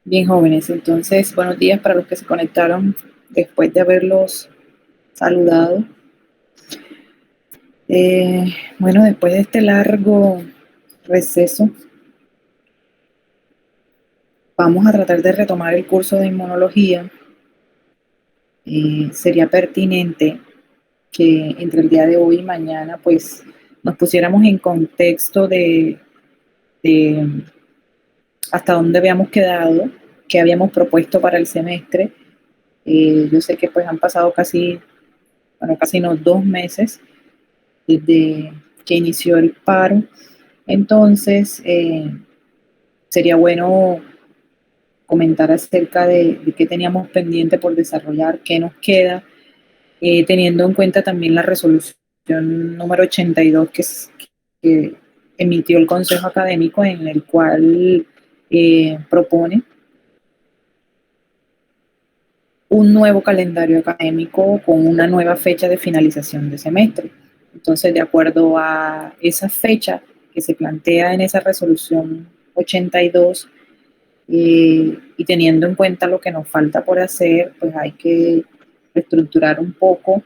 Bien, jóvenes, entonces buenos días para los que se conectaron después de haberlos saludado. Eh, bueno, después de este largo receso, vamos a tratar de retomar el curso de inmunología. Sería pertinente que entre el día de hoy y mañana, pues, nos pusiéramos en contexto de hasta dónde habíamos quedado, qué habíamos propuesto para el semestre. Yo sé que pues han pasado casi no 2 meses desde que inició el paro. Entonces, sería bueno comentar acerca de qué teníamos pendiente por desarrollar, qué nos queda, teniendo en cuenta también la resolución número 82 que emitió el Consejo Académico, en el cual propone un nuevo calendario académico con una nueva fecha de finalización de semestre. Entonces, de acuerdo a esa fecha que se plantea en esa resolución 82, y teniendo en cuenta lo que nos falta por hacer, pues hay que reestructurar un poco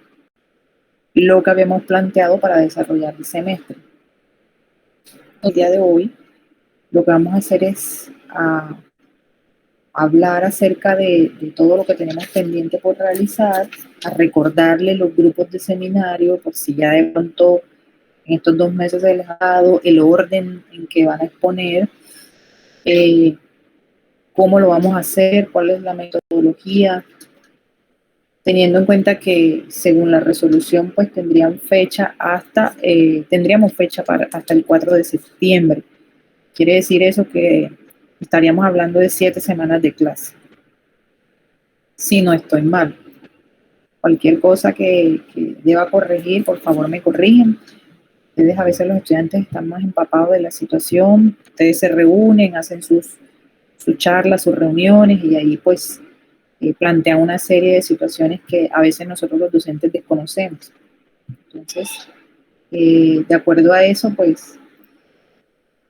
lo que habíamos planteado para desarrollar el semestre. El día de hoy lo que vamos a hacer es hablar acerca de todo lo que tenemos pendiente por realizar, a recordarle los grupos de seminario, por si ya de pronto en estos 2 meses se les ha dado el orden en que van a exponer, cómo lo vamos a hacer, cuál es la metodología, teniendo en cuenta que según la resolución pues tendríamos fecha hasta el 4 de septiembre. Quiere decir eso que estaríamos hablando de 7 semanas de clase, si no estoy mal. Cualquier cosa que deba corregir, por favor me corrigen. Ustedes, a veces los estudiantes están más empapados de la situación, ustedes se reúnen, hacen sus charlas, sus reuniones, y ahí pues plantean una serie de situaciones que a veces nosotros los docentes desconocemos. Entonces, de acuerdo a eso, pues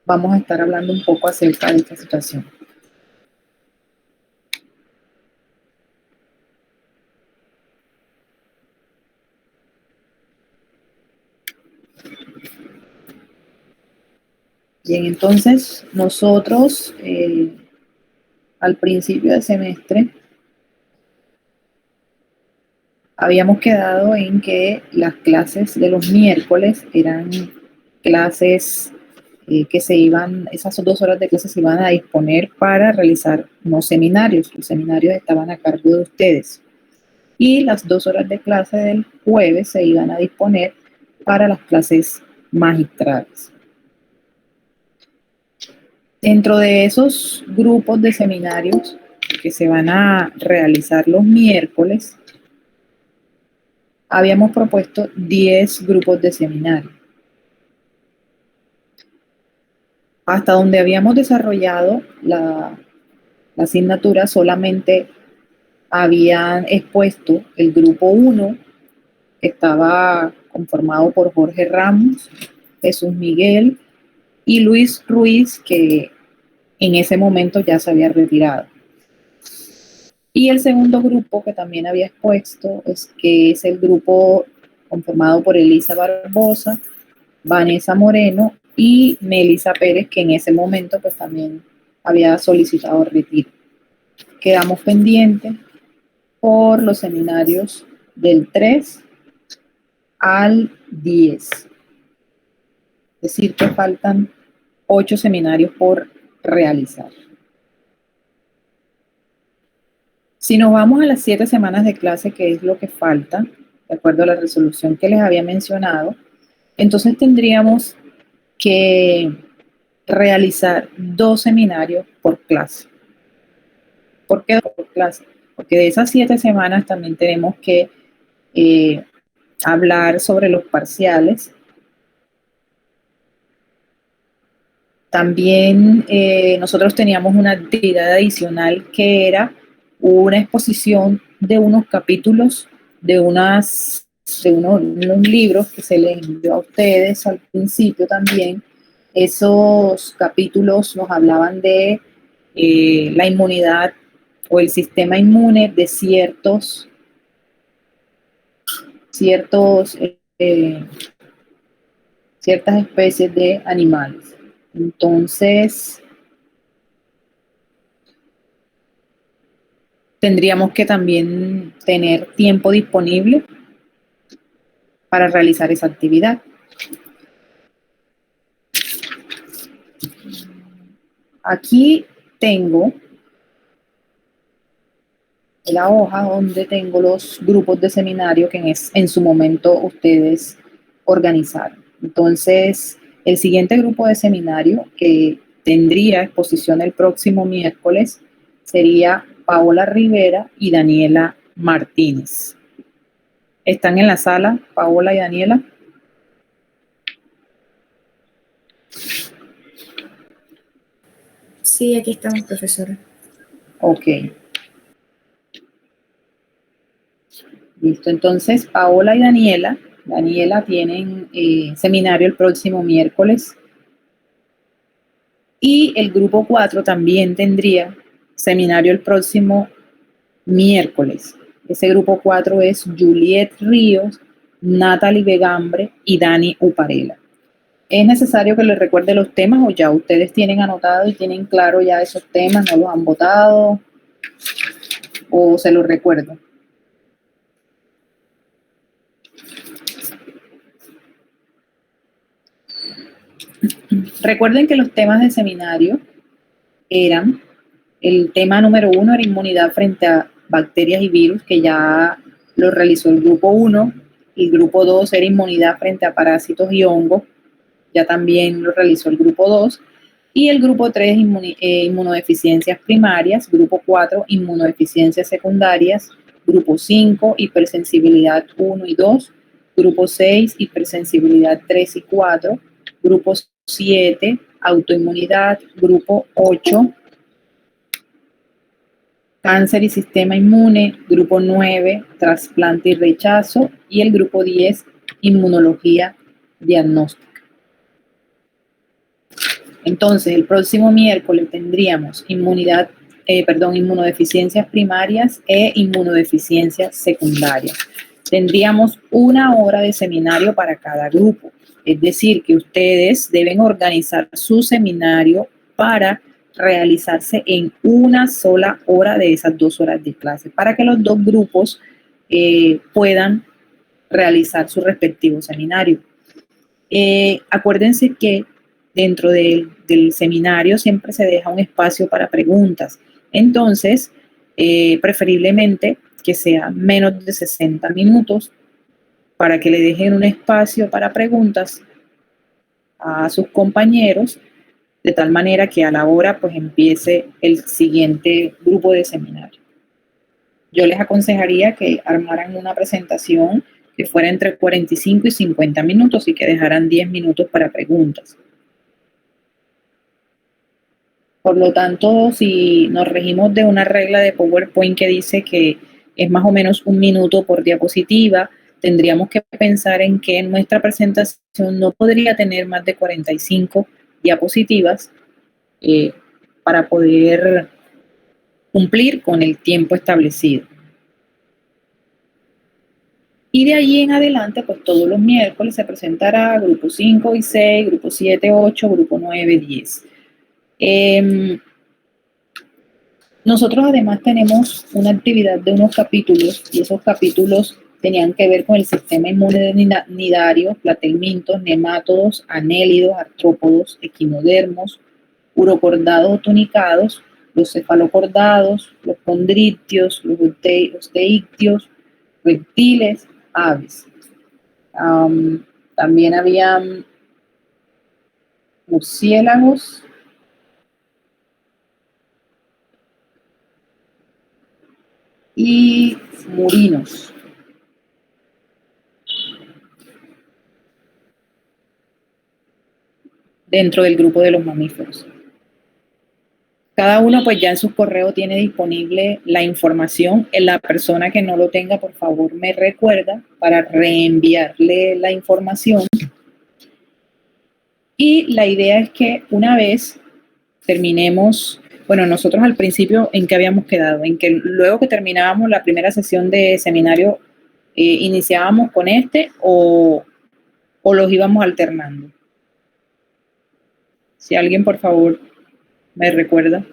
vamos a estar hablando un poco acerca de esta situación. Bien, entonces nosotros al principio del semestre habíamos quedado en que las clases de los miércoles eran clases esas 2 horas de clase se iban a disponer para realizar unos seminarios. Los seminarios estaban a cargo de ustedes. Y las 2 horas de clase del jueves se iban a disponer para las clases magistrales. Dentro de esos grupos de seminarios que se van a realizar los miércoles, habíamos propuesto 10 grupos de seminario. Hasta donde habíamos desarrollado la asignatura, solamente habían expuesto el grupo 1, que estaba conformado por Jorge Ramos, Jesús Miguel y Luis Ruiz, que en ese momento ya se había retirado. Y el segundo grupo que también había expuesto que es el grupo conformado por Elisa Barbosa, Vanessa Moreno y Melissa Pérez, que en ese momento pues también había solicitado retiro. Quedamos pendientes por los seminarios del 3 al 10. Es decir, que faltan 8 seminarios por realizar. Si nos vamos a las 7 semanas de clase, que es lo que falta, de acuerdo a la resolución que les había mencionado, entonces tendríamos que realizar 2 seminarios por clase. ¿Por qué por clase? Porque de esas 7 semanas también tenemos que hablar sobre los parciales. También nosotros teníamos una actividad adicional que era una exposición de unos capítulos de unos libros que se les envió a ustedes al principio también. Esos capítulos nos hablaban de la inmunidad o el sistema inmune de ciertas especies de animales. Entonces, tendríamos que también tener tiempo disponible para realizar esa actividad. Aquí tengo la hoja donde tengo los grupos de seminario que en su momento ustedes organizaron. Entonces, el siguiente grupo de seminario que tendría exposición el próximo miércoles sería Paola Rivera y Daniela Martínez. ¿Están en la sala, Paola y Daniela? Sí, aquí estamos, profesora. Ok. Listo, entonces Paola y Daniela tienen seminario el próximo miércoles y el grupo 4 también tendría seminario el próximo miércoles. Ese grupo 4 es Juliet Ríos, Natalie Vegambre y Dani Uparela. ¿Es necesario que les recuerde los temas o ya ustedes tienen anotado y tienen claro ya esos temas, no los han votado o se los recuerdo? Recuerden que los temas del seminario eran, el tema número 1 era inmunidad frente a bacterias y virus, que ya lo realizó el grupo 1, y el grupo 2 era inmunidad frente a parásitos y hongos, ya también lo realizó el grupo 2, y el grupo 3, inmunodeficiencias primarias, grupo 4, inmunodeficiencias secundarias, grupo 5, hipersensibilidad 1 y 2, grupo 6, hipersensibilidad 3 y 4, grupo 7, autoinmunidad, grupo 8, cáncer y sistema inmune, grupo 9, trasplante y rechazo, y el grupo 10, inmunología diagnóstica. Entonces, el próximo miércoles tendríamos inmunodeficiencias primarias e inmunodeficiencias secundarias. Tendríamos 1 hora de seminario para cada grupo. Es decir, que ustedes deben organizar su seminario para realizarse en una sola hora de esas 2 horas de clase, para que los 2 grupos puedan realizar su respectivo seminario. Acuérdense que dentro del seminario siempre se deja un espacio para preguntas. Entonces, preferiblemente que sea menos de 60 minutos para que le dejen un espacio para preguntas a sus compañeros, de tal manera que a la hora pues empiece el siguiente grupo de seminario. Yo les aconsejaría que armaran una presentación que fuera entre 45 y 50 minutos y que dejaran 10 minutos para preguntas. Por lo tanto, si nos regimos de una regla de PowerPoint que dice que es más o menos 1 minuto por diapositiva, tendríamos que pensar en que nuestra presentación no podría tener más de 45 diapositivas para poder cumplir con el tiempo establecido. Y de allí en adelante, pues todos los miércoles se presentará grupo 5 y 6, grupo 7, 8, grupo 9, 10. Nosotros además tenemos una actividad de unos capítulos y esos capítulos tenían que ver con el sistema inmune de nidarios, platelmintos, nemátodos, anélidos, artrópodos, equinodermos, urocordados o tunicados, los cefalocordados, los condrictios, los osteictios, reptiles, aves. También había murciélagos, y murinos. Dentro del grupo de los mamíferos. Cada uno pues ya en su correo tiene disponible la información. La persona que no lo tenga, por favor, me recuerda para reenviarle la información. Y la idea es que una vez terminemos Bueno, nosotros al principio, ¿en qué habíamos quedado? En que luego que terminábamos la primera sesión de seminario, iniciábamos con este o los íbamos alternando. Si alguien, por favor, me recuerda.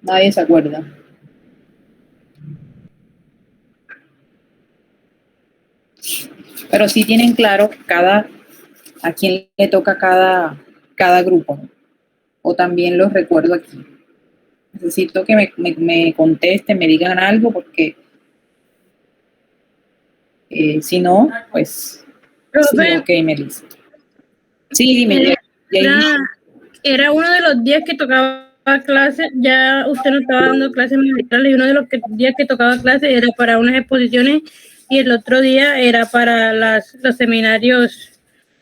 Nadie se acuerda. Pero sí tienen claro a quién le toca cada grupo, ¿no? O también los recuerdo aquí. Necesito que me contesten, me digan algo, porque si no, pues sí, Profe, ok, Melissa. Sí, dime. Era uno de los días que tocaba clase, ya usted no estaba dando clases magistrales, y uno de los días que tocaba clase era para unas exposiciones y el otro día era para los seminarios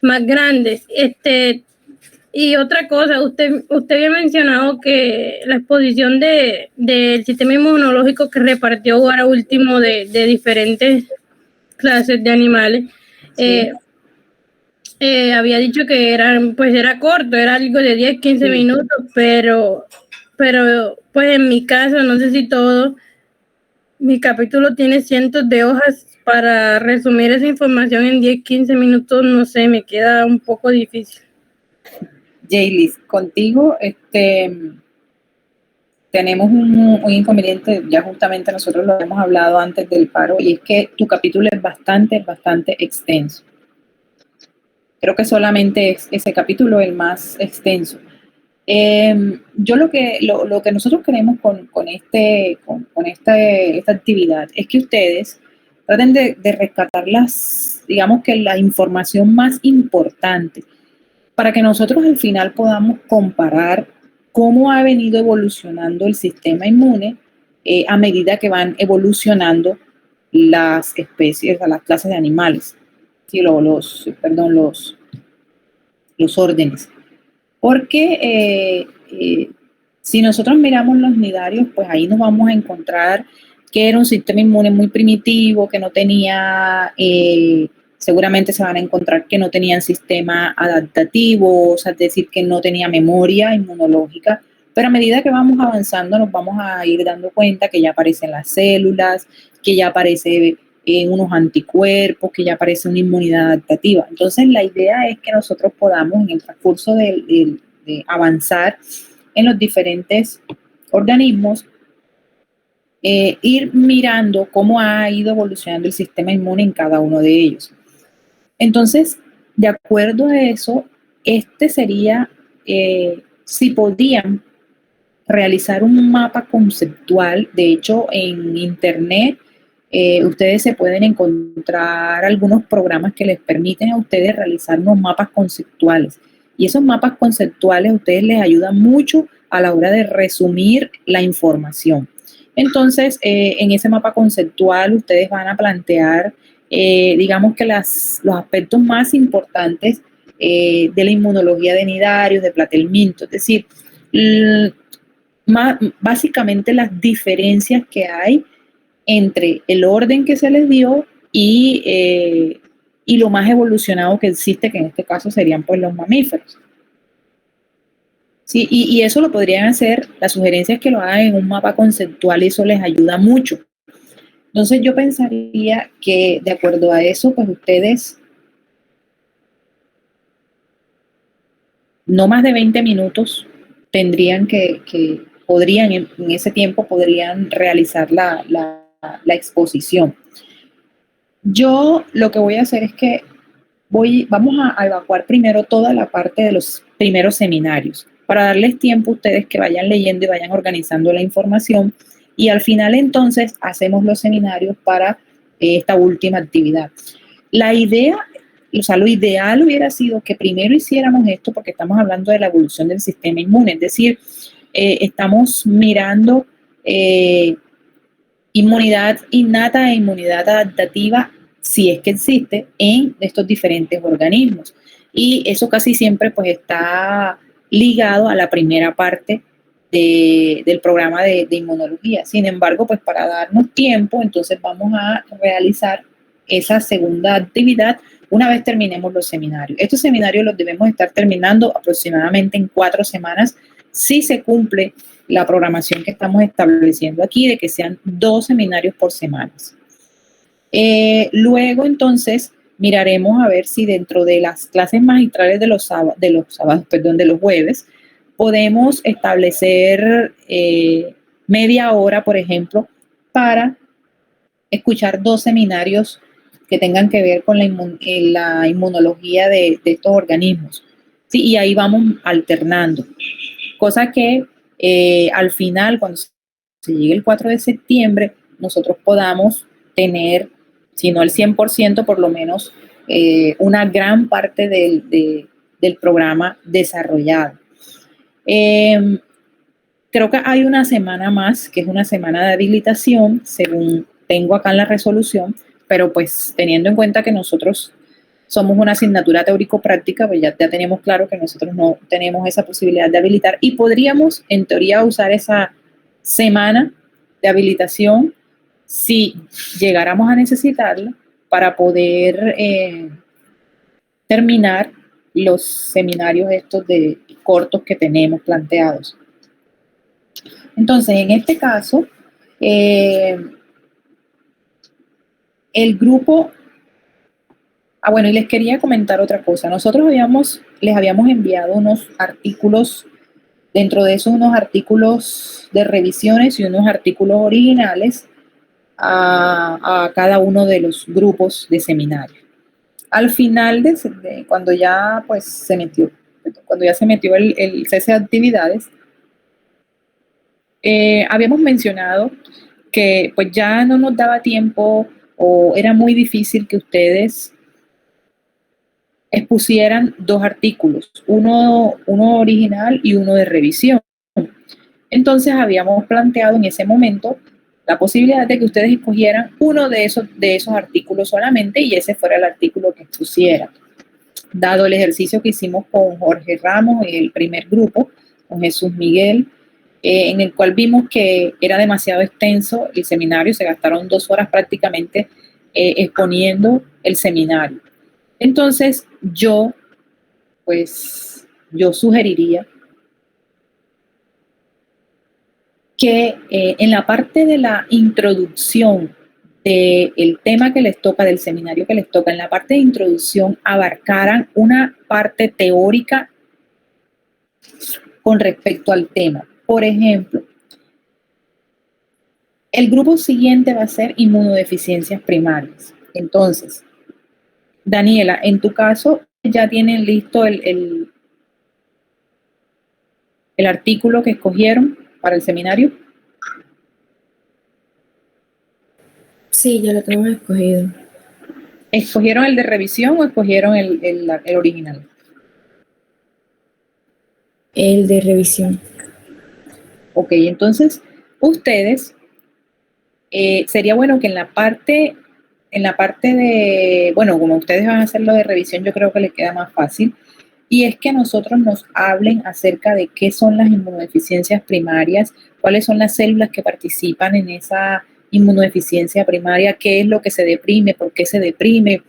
más grandes. Y otra cosa, usted había mencionado que la exposición del sistema inmunológico que repartió ahora último de diferentes clases de animales, Sí. había dicho que era corto, era algo de 10, 15 Sí. minutos, pero pues en mi caso, no sé si todo, mi capítulo tiene cientos de hojas. Para resumir esa información en 10, 15 minutos, no sé, me queda un poco difícil. Jaylis, contigo tenemos un inconveniente, ya justamente nosotros lo hemos hablado antes del paro, y es que tu capítulo es bastante extenso. Creo que solamente es ese capítulo el más extenso. Yo lo que nosotros queremos con esta actividad es que ustedes traten de rescatar digamos que la información más importante, para que nosotros al final podamos comparar cómo ha venido evolucionando el sistema inmune a medida que van evolucionando las especies, las clases de animales, ¿sí? Los órdenes. Porque si nosotros miramos los nidarios, pues ahí nos vamos a encontrar que era un sistema inmune muy primitivo, que no tenía, seguramente se van a encontrar que no tenían sistema adaptativo, o sea, es decir, que no tenía memoria inmunológica, pero a medida que vamos avanzando nos vamos a ir dando cuenta que ya aparecen las células, que ya aparece unos anticuerpos, que ya aparece una inmunidad adaptativa. Entonces, la idea es que nosotros podamos, en el transcurso de avanzar en los diferentes organismos, ir mirando cómo ha ido evolucionando el sistema inmune en cada uno de ellos. Entonces, de acuerdo a eso, sería, si podían realizar un mapa conceptual. De hecho, en internet ustedes se pueden encontrar algunos programas que les permiten a ustedes realizar unos mapas conceptuales. Y esos mapas conceptuales a ustedes les ayudan mucho a la hora de resumir la información. Entonces, en ese mapa conceptual ustedes van a plantear, digamos que los aspectos más importantes de la inmunología de nidarios, de platelminto, es decir, básicamente las diferencias que hay entre el orden que se les dio y lo más evolucionado que existe, que en este caso serían pues los mamíferos. Sí, y eso lo podrían hacer, la sugerencia es que lo hagan en un mapa conceptual y eso les ayuda mucho. Entonces yo pensaría que de acuerdo a eso, pues ustedes no más de 20 minutos tendrían podrían en ese tiempo podrían realizar la exposición. Yo lo que voy a hacer es que vamos a evacuar primero toda la parte de los primeros seminarios, para darles tiempo a ustedes que vayan leyendo y vayan organizando la información, y al final entonces hacemos los seminarios para esta última actividad. La idea, o sea, lo ideal hubiera sido que primero hiciéramos esto, porque estamos hablando de la evolución del sistema inmune, es decir, estamos mirando inmunidad innata e inmunidad adaptativa, si es que existe, en estos diferentes organismos. Y eso casi siempre pues está ligado a la primera parte del programa de inmunología. Sin embargo, pues para darnos tiempo, entonces vamos a realizar esa segunda actividad una vez terminemos los seminarios. Estos seminarios los debemos estar terminando aproximadamente en 4 semanas si se cumple la programación que estamos estableciendo aquí de que sean 2 seminarios por semana. Luego, entonces, miraremos a ver si dentro de las clases magistrales de los jueves, podemos establecer media hora, por ejemplo, para escuchar 2 seminarios que tengan que ver con la inmunología de estos organismos. ¿Sí? Y ahí vamos alternando. Cosa que al final, cuando se llegue el 4 de septiembre, nosotros podamos tener, si no el 100%, por lo menos una gran parte del programa desarrollado. Creo que hay una semana más, que es una semana de habilitación, según tengo acá en la resolución, pero pues teniendo en cuenta que nosotros somos una asignatura teórico-práctica, pues ya tenemos claro que nosotros no tenemos esa posibilidad de habilitar y podríamos, en teoría, usar esa semana de habilitación si llegáramos a necesitarla para poder terminar los seminarios estos de cortos que tenemos planteados. Entonces, en este caso, el grupo... bueno, y les quería comentar otra cosa. Nosotros les habíamos enviado unos artículos, dentro de esos unos artículos de revisiones y unos artículos originales a cada uno de los grupos de seminario. Al final, cuando ya pues se metió el cese de actividades, habíamos mencionado que pues ya no nos daba tiempo o era muy difícil que ustedes expusieran 2 artículos, uno original y uno de revisión. Entonces habíamos planteado en ese momento la posibilidad de que ustedes escogieran uno de esos artículos solamente y ese fuera el artículo que expusieran. Dado el ejercicio que hicimos con Jorge Ramos en el primer grupo, con Jesús Miguel, en el cual vimos que era demasiado extenso el seminario, se gastaron 2 horas prácticamente exponiendo el seminario. Entonces, yo sugeriría que en la parte de la introducción del tema que les toca, del seminario que les toca, en la parte de introducción abarcaran una parte teórica con respecto al tema. Por ejemplo, el grupo siguiente va a ser inmunodeficiencias primarias. Entonces, Daniela, en tu caso, ¿ya tienen listo el artículo que escogieron para el seminario? Sí, ya lo tenemos escogido. ¿Escogieron el de revisión o escogieron el original? El de revisión. Ok, entonces, ustedes, sería bueno que en la parte de, bueno, como ustedes van a hacer lo de revisión, yo creo que les queda más fácil, y es que nosotros nos hablen acerca de qué son las inmunodeficiencias primarias, cuáles son las células que participan en esa inmunodeficiencia primaria, qué es lo que se deprime, por qué se deprime,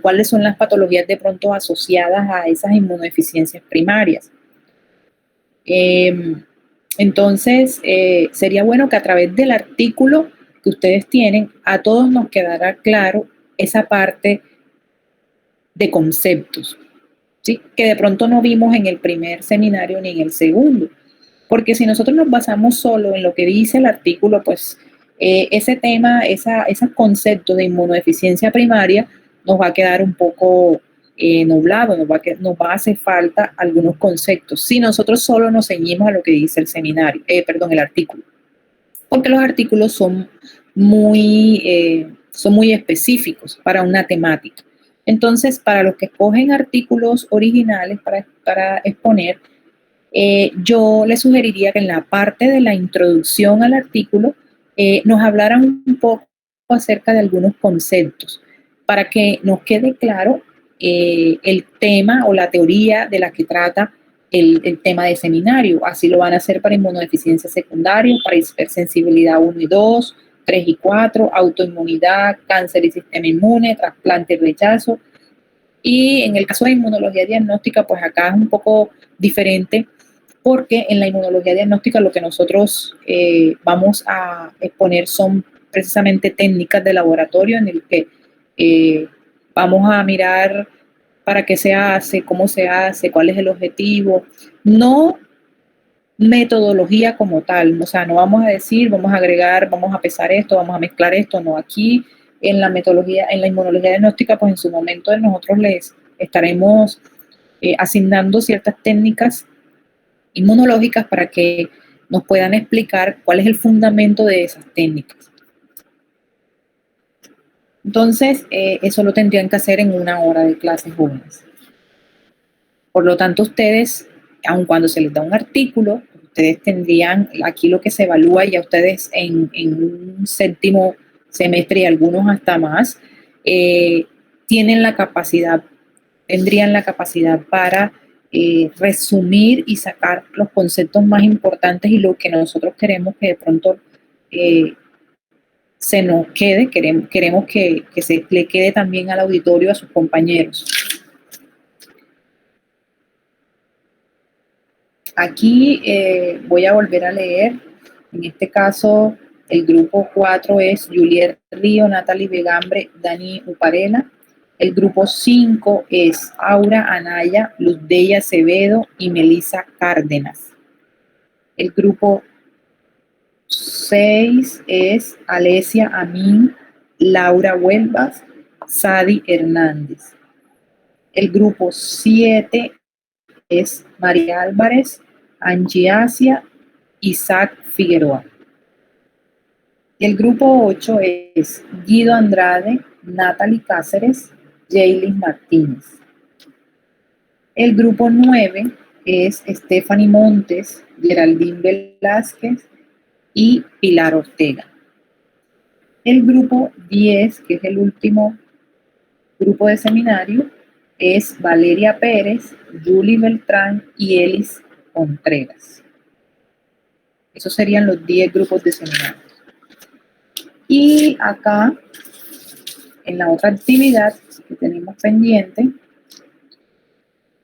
cuáles son las patologías de pronto asociadas a esas inmunodeficiencias primarias. Entonces, sería bueno que a través del artículo que ustedes tienen, a todos nos quedara claro esa parte de conceptos, ¿sí? Que de pronto no vimos en el primer seminario ni en el segundo. Porque si nosotros nos basamos solo en lo que dice el artículo, pues ese tema, esos conceptos de inmunodeficiencia primaria nos va a quedar un poco nublado, nos va a hacer falta algunos conceptos. Si nosotros solo nos ceñimos a lo que dice el artículo. Porque los artículos son muy específicos para una temática. Entonces, para los que escogen artículos originales para exponer, yo les sugeriría que en la parte de la introducción al artículo nos hablaran un poco acerca de algunos conceptos para que nos quede claro el tema o la teoría de la que trata el tema de seminario. Así lo van a hacer para inmunodeficiencia secundaria, para hipersensibilidad 1 y 2, 3 y 4, autoinmunidad, cáncer y sistema inmune, trasplante y rechazo. Y en el caso de inmunología diagnóstica, pues acá es un poco diferente, porque en la inmunología diagnóstica lo que nosotros vamos a exponer son precisamente técnicas de laboratorio en el que vamos a mirar para qué se hace, cómo se hace, cuál es el objetivo, no metodología como tal, o sea, no vamos a decir, vamos a agregar, vamos a pesar esto, vamos a mezclar esto, no, aquí en la metodología, en la inmunología diagnóstica, pues en su momento nosotros les estaremos asignando ciertas técnicas inmunológicas para que nos puedan explicar cuál es el fundamento de esas técnicas. Entonces, eso lo tendrían que hacer en 1 hora de clases jóvenes. Por lo tanto, ustedes, aun cuando se les da un artículo, ustedes tendrían, aquí lo que se evalúa, ya ustedes en un 7º semestre y algunos hasta más, tienen la capacidad, tendrían la capacidad para resumir y sacar los conceptos más importantes y lo que nosotros queremos que de pronto se nos quede, queremos que se le quede también al auditorio, a sus compañeros. Aquí voy a volver a leer, en este caso el grupo 4 es Juliet Río, Natalie Vegambre, Dani Uparela. El grupo 5 es Aura Anaya, Luzdeya Acevedo y Melissa Cárdenas. El grupo 6 es Alesia Amin, Laura Huelvas, Sadi Hernández. El grupo 7 es María Álvarez, Angie Asia, Isaac Figueroa. El grupo 8 es Guido Andrade, Natalie Cáceres, Jaylis Martínez. El grupo 9 es Stephanie Montes, Geraldine Velázquez y Pilar Ortega. El grupo 10, que es el último grupo de seminario, es Valeria Pérez, Julie Beltrán y Elis Contreras. Esos serían los 10 grupos de seminario. Y acá, en la otra actividad que tenemos pendiente,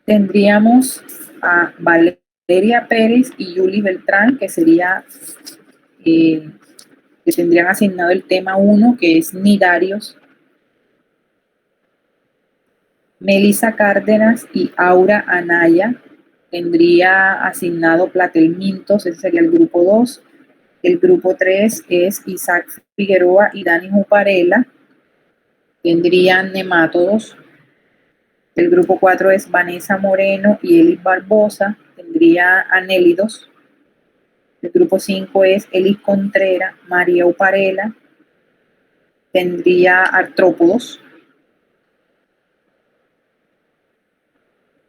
tendríamos a Valeria Pérez y Julie Beltrán, que sería, que tendrían asignado el tema 1, que es nidarios. Melissa Cárdenas y Aura Anaya tendría asignado platelmintos, ese sería el grupo 2. El grupo 3 es Isaac Figueroa y Dani Uparela, tendrían nemátodos. El grupo 4 es Vanessa Moreno y Elis Barbosa, tendría anélidos. El grupo 5 es Elis Contreras, María Uparela, tendría artrópodos.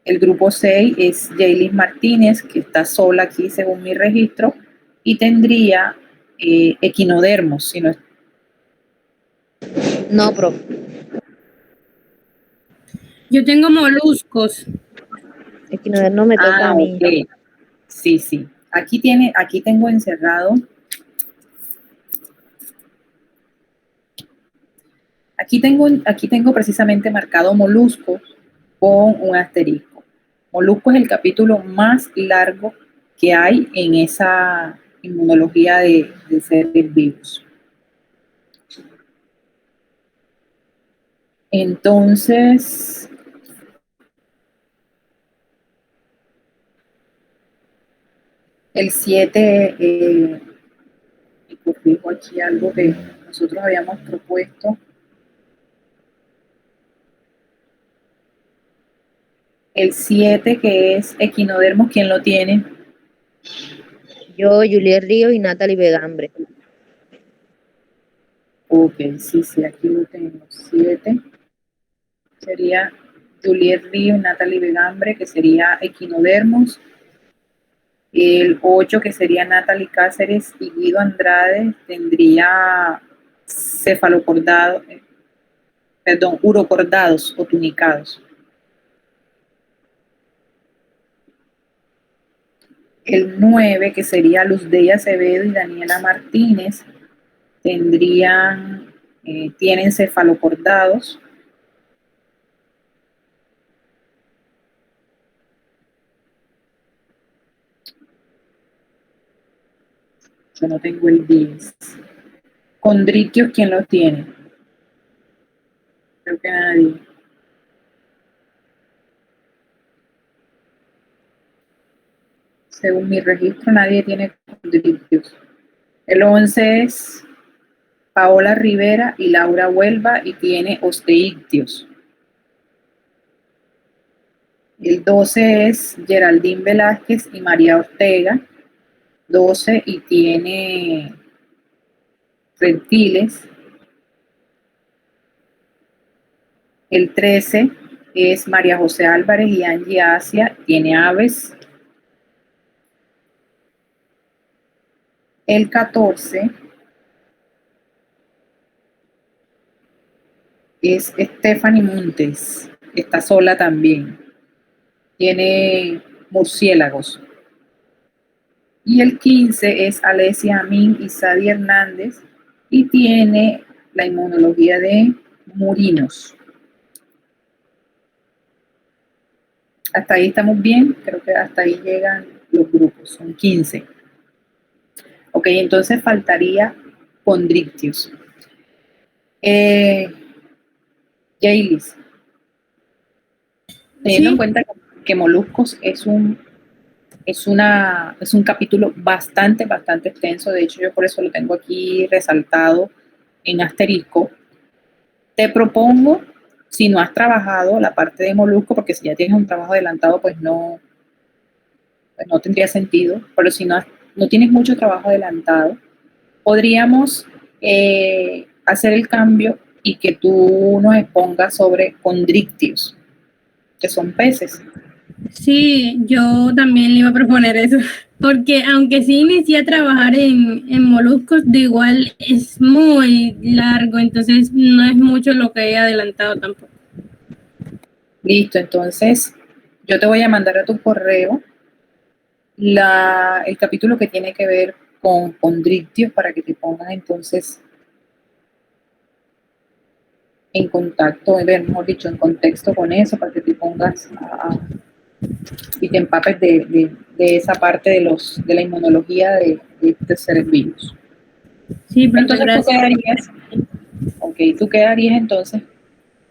El grupo 6 es Jaylis Martínez, que está sola aquí según mi registro, y tendría equinodermos, si no es... No, profe. Yo tengo moluscos. Equinodermo me toca a mí. Okay. Sí, sí. Aquí tengo encerrado. Aquí tengo precisamente marcado moluscos con un asterisco. Molusco es el capítulo más largo que hay en esa inmunología de seres vivos. Entonces, el 7, y corrijo aquí algo que nosotros habíamos propuesto. El 7, que es equinodermos, ¿quién lo tiene? Yo, Juliet Ríos y Natalie Vegambre. Ok, sí, aquí lo tengo. 7 sería Juliet Río y Natalie Vegambre, que sería equinodermos. El 8, que sería Natalie Cáceres y Guido Andrade, tendría urocordados o tunicados. El 9, que sería Luzdeya Acevedo y Daniela Martínez, tienen cefalocordados. Yo no tengo el 10. Condritios, ¿quién los tiene? Creo que nadie. Según mi registro, nadie tiene condritios. El 11 es Paola Rivera y Laura Huelva y tiene osteictios. El 12 es Geraldine Velázquez y María Ortega, 12 y tiene reptiles. El 13 es María José Álvarez y Angie Asia, tiene aves. El 14 es Stephanie Montes, está sola también, tiene murciélagos. Y el 15 es Alesia Amin y Sadi Hernández y tiene la inmunología de murinos. Hasta ahí estamos bien, creo que hasta ahí llegan los grupos, son 15. Ok, entonces faltaría Condrictius. Jaylis, teniendo en cuenta que Moluscos es un capítulo bastante extenso, de hecho yo por eso lo tengo aquí resaltado en asterisco, te propongo, si no has trabajado la parte de Molusco, porque si ya tienes un trabajo adelantado, pues no tendría sentido, pero si no tienes mucho trabajo adelantado, podríamos hacer el cambio y que tú nos expongas sobre Condrictius, que son peces. Sí, yo también le iba a proponer eso, porque aunque sí inicié a trabajar en moluscos, de igual es muy largo, entonces no es mucho lo que he adelantado tampoco. Listo, entonces yo te voy a mandar a tu correo el capítulo que tiene que ver con Condrictius para que te pongas entonces en contacto, mejor dicho, en contexto con eso, para que te pongas y te empapes de esa parte de la inmunología de estos seres vivos. Sí, profe, entonces gracias. tú quedarías entonces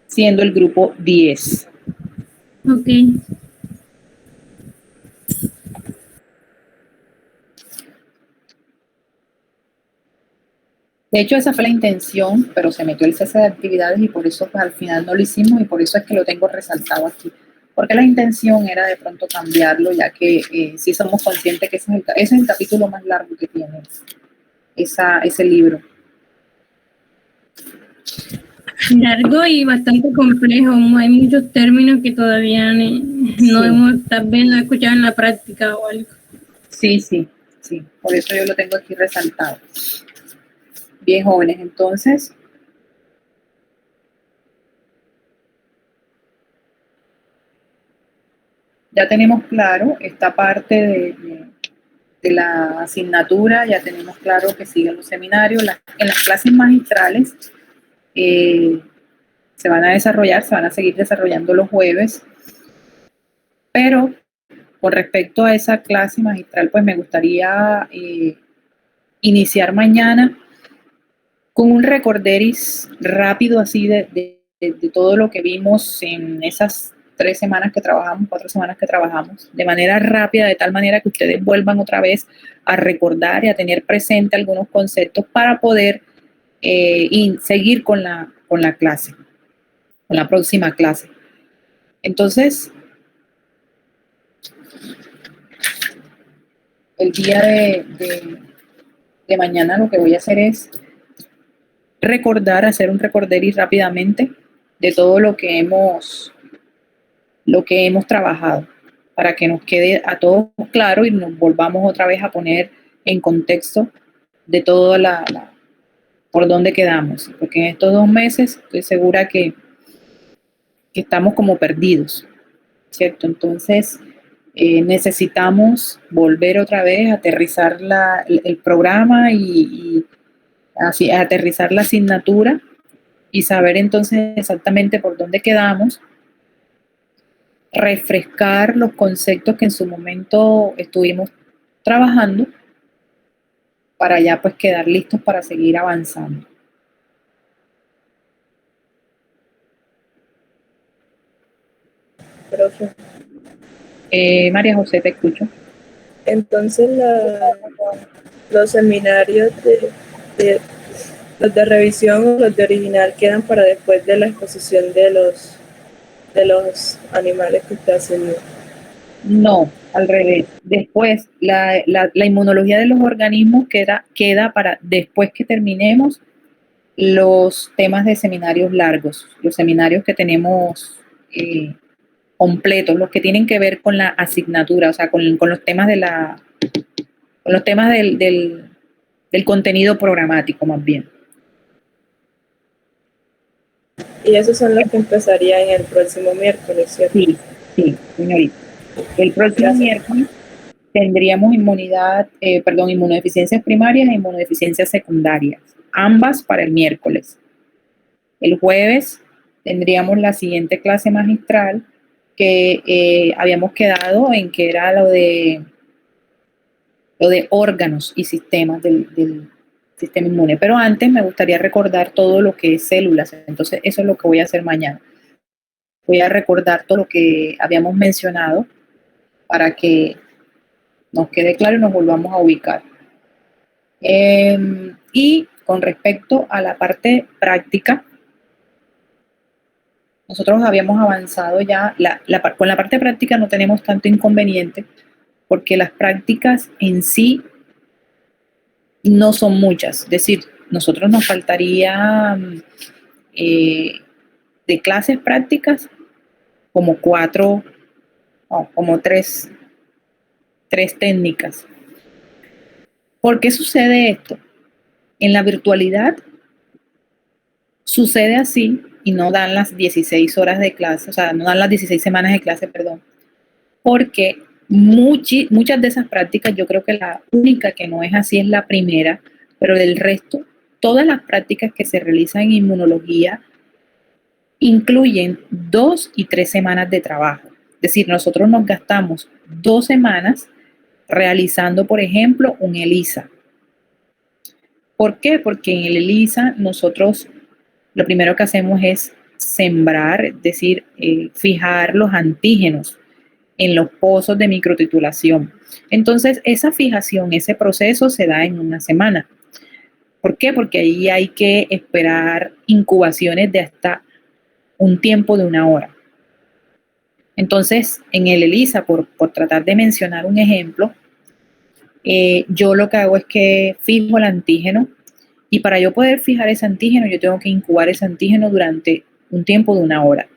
siendo el grupo 10. Ok. De hecho, esa fue la intención, pero se metió el cese de actividades y por eso pues, al final no lo hicimos y por eso es que lo tengo resaltado aquí. Porque la intención era de pronto cambiarlo, ya que sí somos conscientes que ese es el capítulo más largo que tiene ese libro. Largo y bastante complejo, hay muchos términos que todavía no hemos también escuchado en la práctica o algo. Sí, por eso yo lo tengo aquí resaltado. Bien, jóvenes, entonces ya tenemos claro esta parte de la asignatura, ya tenemos claro que siguen los seminarios, en las clases magistrales se van a seguir desarrollando los jueves, pero con respecto a esa clase magistral, pues me gustaría iniciar mañana con un recorderis rápido así de todo lo que vimos en esas 3 semanas que trabajamos, 4 semanas que trabajamos, de manera rápida, de tal manera que ustedes vuelvan otra vez a recordar y a tener presente algunos conceptos para poder seguir con la clase, con la próxima clase. Entonces, el día de mañana lo que voy a hacer es hacer un recorderis rápidamente de todo lo que hemos trabajado, para que nos quede a todos claro y nos volvamos otra vez a poner en contexto de todo por dónde quedamos, porque en estos 2 meses estoy segura que estamos como perdidos, ¿cierto? Entonces, necesitamos volver otra vez a aterrizar el programa y así, aterrizar la asignatura y saber entonces exactamente por dónde quedamos, refrescar los conceptos que en su momento estuvimos trabajando para ya pues quedar listos para seguir avanzando. Profe. María José, te escucho. Entonces los seminarios los de revisión o los de original quedan para después de la exposición de los animales que usted hace. No, al revés. Después, la inmunología de los organismos queda para después que terminemos los temas de seminarios largos, los seminarios que tenemos completos, los que tienen que ver con la asignatura, o sea, con los temas con los temas del contenido programático más bien. Y esos son los que empezarían el próximo miércoles, ¿cierto? Sí, señorita. El próximo miércoles tendríamos inmunodeficiencias primarias e inmunodeficiencias secundarias, ambas para el miércoles. El jueves tendríamos la siguiente clase magistral que habíamos quedado en que era lo de órganos y sistemas del sistema inmune. Pero antes me gustaría recordar todo lo que es células. Entonces eso es lo que voy a hacer mañana. Voy a recordar todo lo que habíamos mencionado para que nos quede claro y nos volvamos a ubicar. Y con respecto a la parte práctica, nosotros habíamos avanzado ya, con la parte práctica no tenemos tanto inconveniente porque las prácticas en sí no son muchas. Es decir, nosotros nos faltaría de clases prácticas como tres técnicas. ¿Por qué sucede esto? En la virtualidad sucede así y no dan las 16 horas de clase, o sea, no dan las 16 semanas de clase, perdón, porque muchas de esas prácticas, yo creo que la única que no es así es la primera, pero del resto, todas las prácticas que se realizan en inmunología incluyen 2 y 3 semanas de trabajo. Es decir, nosotros nos gastamos 2 semanas realizando, por ejemplo, un ELISA. ¿Por qué? Porque en el ELISA nosotros lo primero que hacemos es sembrar, es decir, fijar los antígenos en los pozos de microtitulación. Entonces, esa fijación, ese proceso se da en una semana. ¿Por qué? Porque ahí hay que esperar incubaciones de hasta un tiempo de 1 hora. Entonces, en el ELISA, por tratar de mencionar un ejemplo, yo lo que hago es que fijo el antígeno y para yo poder fijar ese antígeno, yo tengo que incubar ese antígeno durante un tiempo de 1 hora.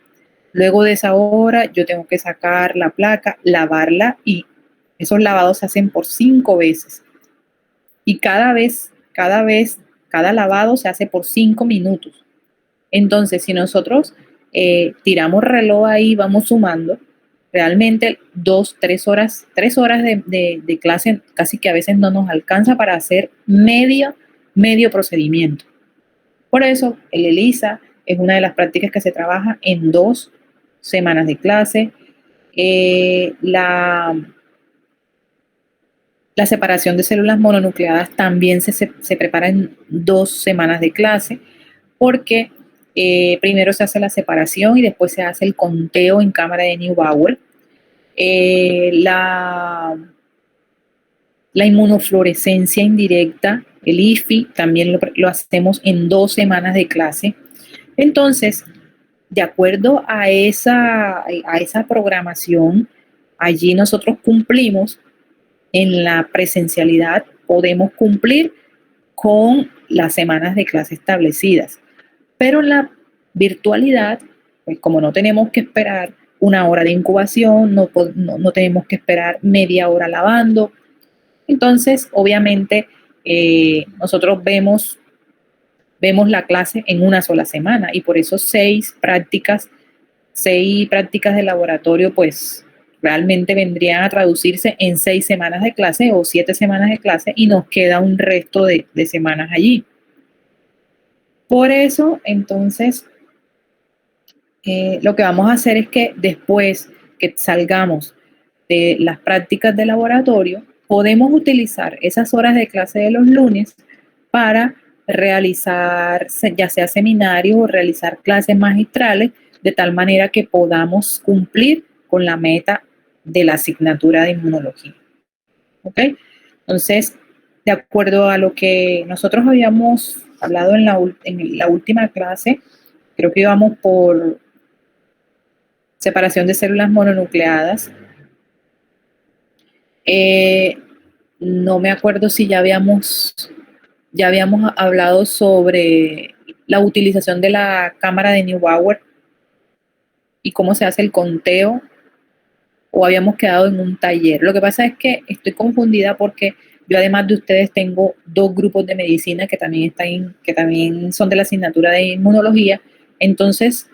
Luego de esa hora, yo tengo que sacar la placa, lavarla y esos lavados se hacen por 5 veces. Y cada lavado se hace por 5 minutos. Entonces, si nosotros tiramos reloj ahí, vamos sumando, realmente 3 horas de clase casi que a veces no nos alcanza para hacer medio procedimiento. Por eso, el ELISA es una de las prácticas que se trabaja en 2 semanas de clase. La separación de células mononucleadas también se prepara en 2 semanas de clase, porque primero se hace la separación y después se hace el conteo en cámara de Neubauer. La inmunofluorescencia indirecta, el IFI, también lo hacemos en 2 semanas de clase. Entonces, de acuerdo a esa programación, allí nosotros cumplimos. En la presencialidad podemos cumplir con las semanas de clase establecidas, pero en la virtualidad, pues como no tenemos que esperar 1 hora de incubación, no tenemos que esperar media hora lavando, entonces obviamente nosotros vemos la clase en una sola semana y por eso 6 prácticas de laboratorio pues realmente vendrían a traducirse en 6 semanas de clase o 7 semanas de clase y nos queda un resto de semanas allí. Por eso, entonces, lo que vamos a hacer es que después que salgamos de las prácticas de laboratorio, podemos utilizar esas horas de clase de los lunes para realizar ya sea seminarios o realizar clases magistrales, de tal manera que podamos cumplir con la meta de la asignatura de inmunología. ¿Ok? Entonces, de acuerdo a lo que nosotros habíamos hablado en la última clase, creo que íbamos por separación de células mononucleadas. No me acuerdo si ya habíamos hablado sobre la utilización de la cámara de Neubauer y cómo se hace el conteo, o habíamos quedado en un taller. Lo que pasa es que estoy confundida porque yo, además de ustedes, tengo 2 grupos de medicina que también son de la asignatura de inmunología. Entonces,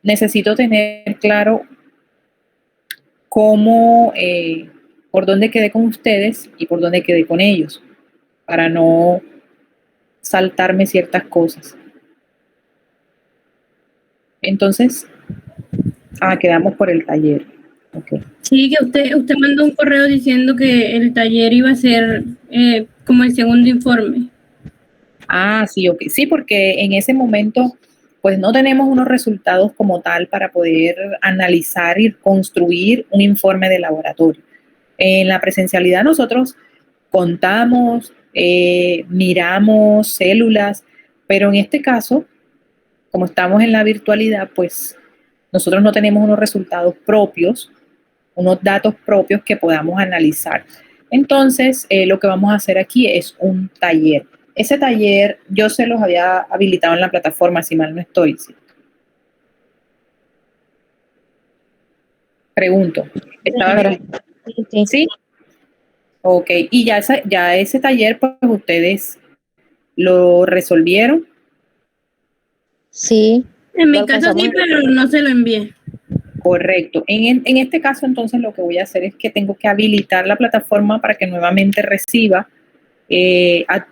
necesito tener claro cómo, por dónde quedé con ustedes y por dónde quedé con ellos, para no saltarme ciertas cosas. Entonces, quedamos por el taller. Okay. Sí, que usted mandó un correo diciendo que el taller iba a ser como el segundo informe. Sí, ok. Sí, porque en ese momento pues no tenemos unos resultados como tal para poder analizar y construir un informe de laboratorio. En la presencialidad nosotros contamos, miramos células, pero en este caso, como estamos en la virtualidad, pues nosotros no tenemos unos resultados propios, unos datos propios que podamos analizar. Entonces, lo que vamos a hacer aquí es un taller. Ese taller yo se los había habilitado en la plataforma, si mal no estoy. ¿Sí? Pregunto. ¿Estaba bien? ¿Sí? Ok. Y ya ese taller, pues ustedes lo resolvieron. Sí. En mi caso sí, pero no se lo envié. Correcto. En este caso, entonces, lo que voy a hacer es que tengo que habilitar la plataforma para que nuevamente reciba,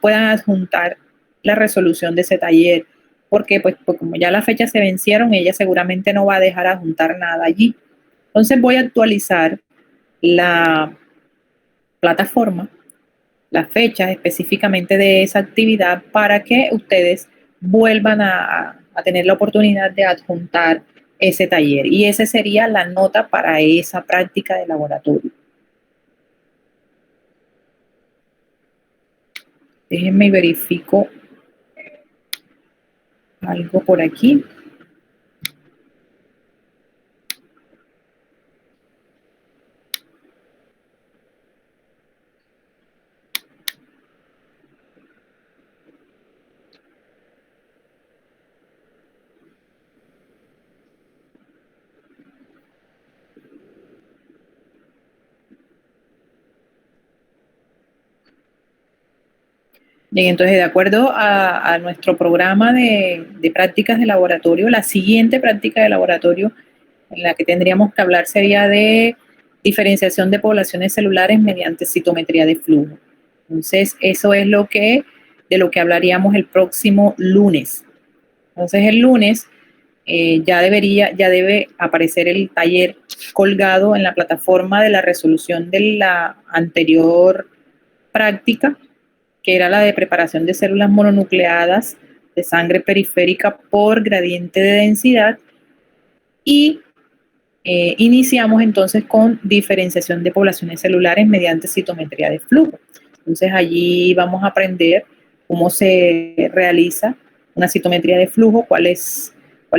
puedan adjuntar la resolución de ese taller, porque pues como ya las fechas se vencieron, ella seguramente no va a dejar adjuntar nada allí. Entonces voy a actualizar la plataforma, las fechas específicamente de esa actividad, para que ustedes vuelvan a tener la oportunidad de adjuntar ese taller. Y esa sería la nota para esa práctica de laboratorio. Déjenme y verifico algo por aquí. Bien, entonces, de acuerdo a nuestro programa de prácticas de laboratorio, la siguiente práctica de laboratorio en la que tendríamos que hablar sería de diferenciación de poblaciones celulares mediante citometría de flujo. Entonces, eso es de lo que hablaríamos el próximo lunes. Entonces, el lunes ya debe aparecer el taller colgado en la plataforma de la resolución de la anterior práctica, que era la de preparación de células mononucleadas de sangre periférica por gradiente de densidad, y iniciamos entonces con diferenciación de poblaciones celulares mediante citometría de flujo. Entonces allí vamos a aprender cómo se realiza una citometría de flujo, cuáles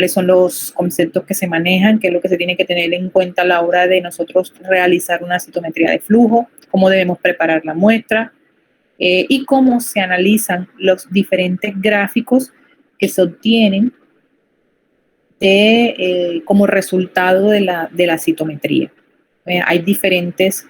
son los conceptos que se manejan, qué es lo que se tiene que tener en cuenta a la hora de nosotros realizar una citometría de flujo, cómo debemos preparar la muestra, y cómo se analizan los diferentes gráficos que se obtienen como resultado de la citometría. Hay diferentes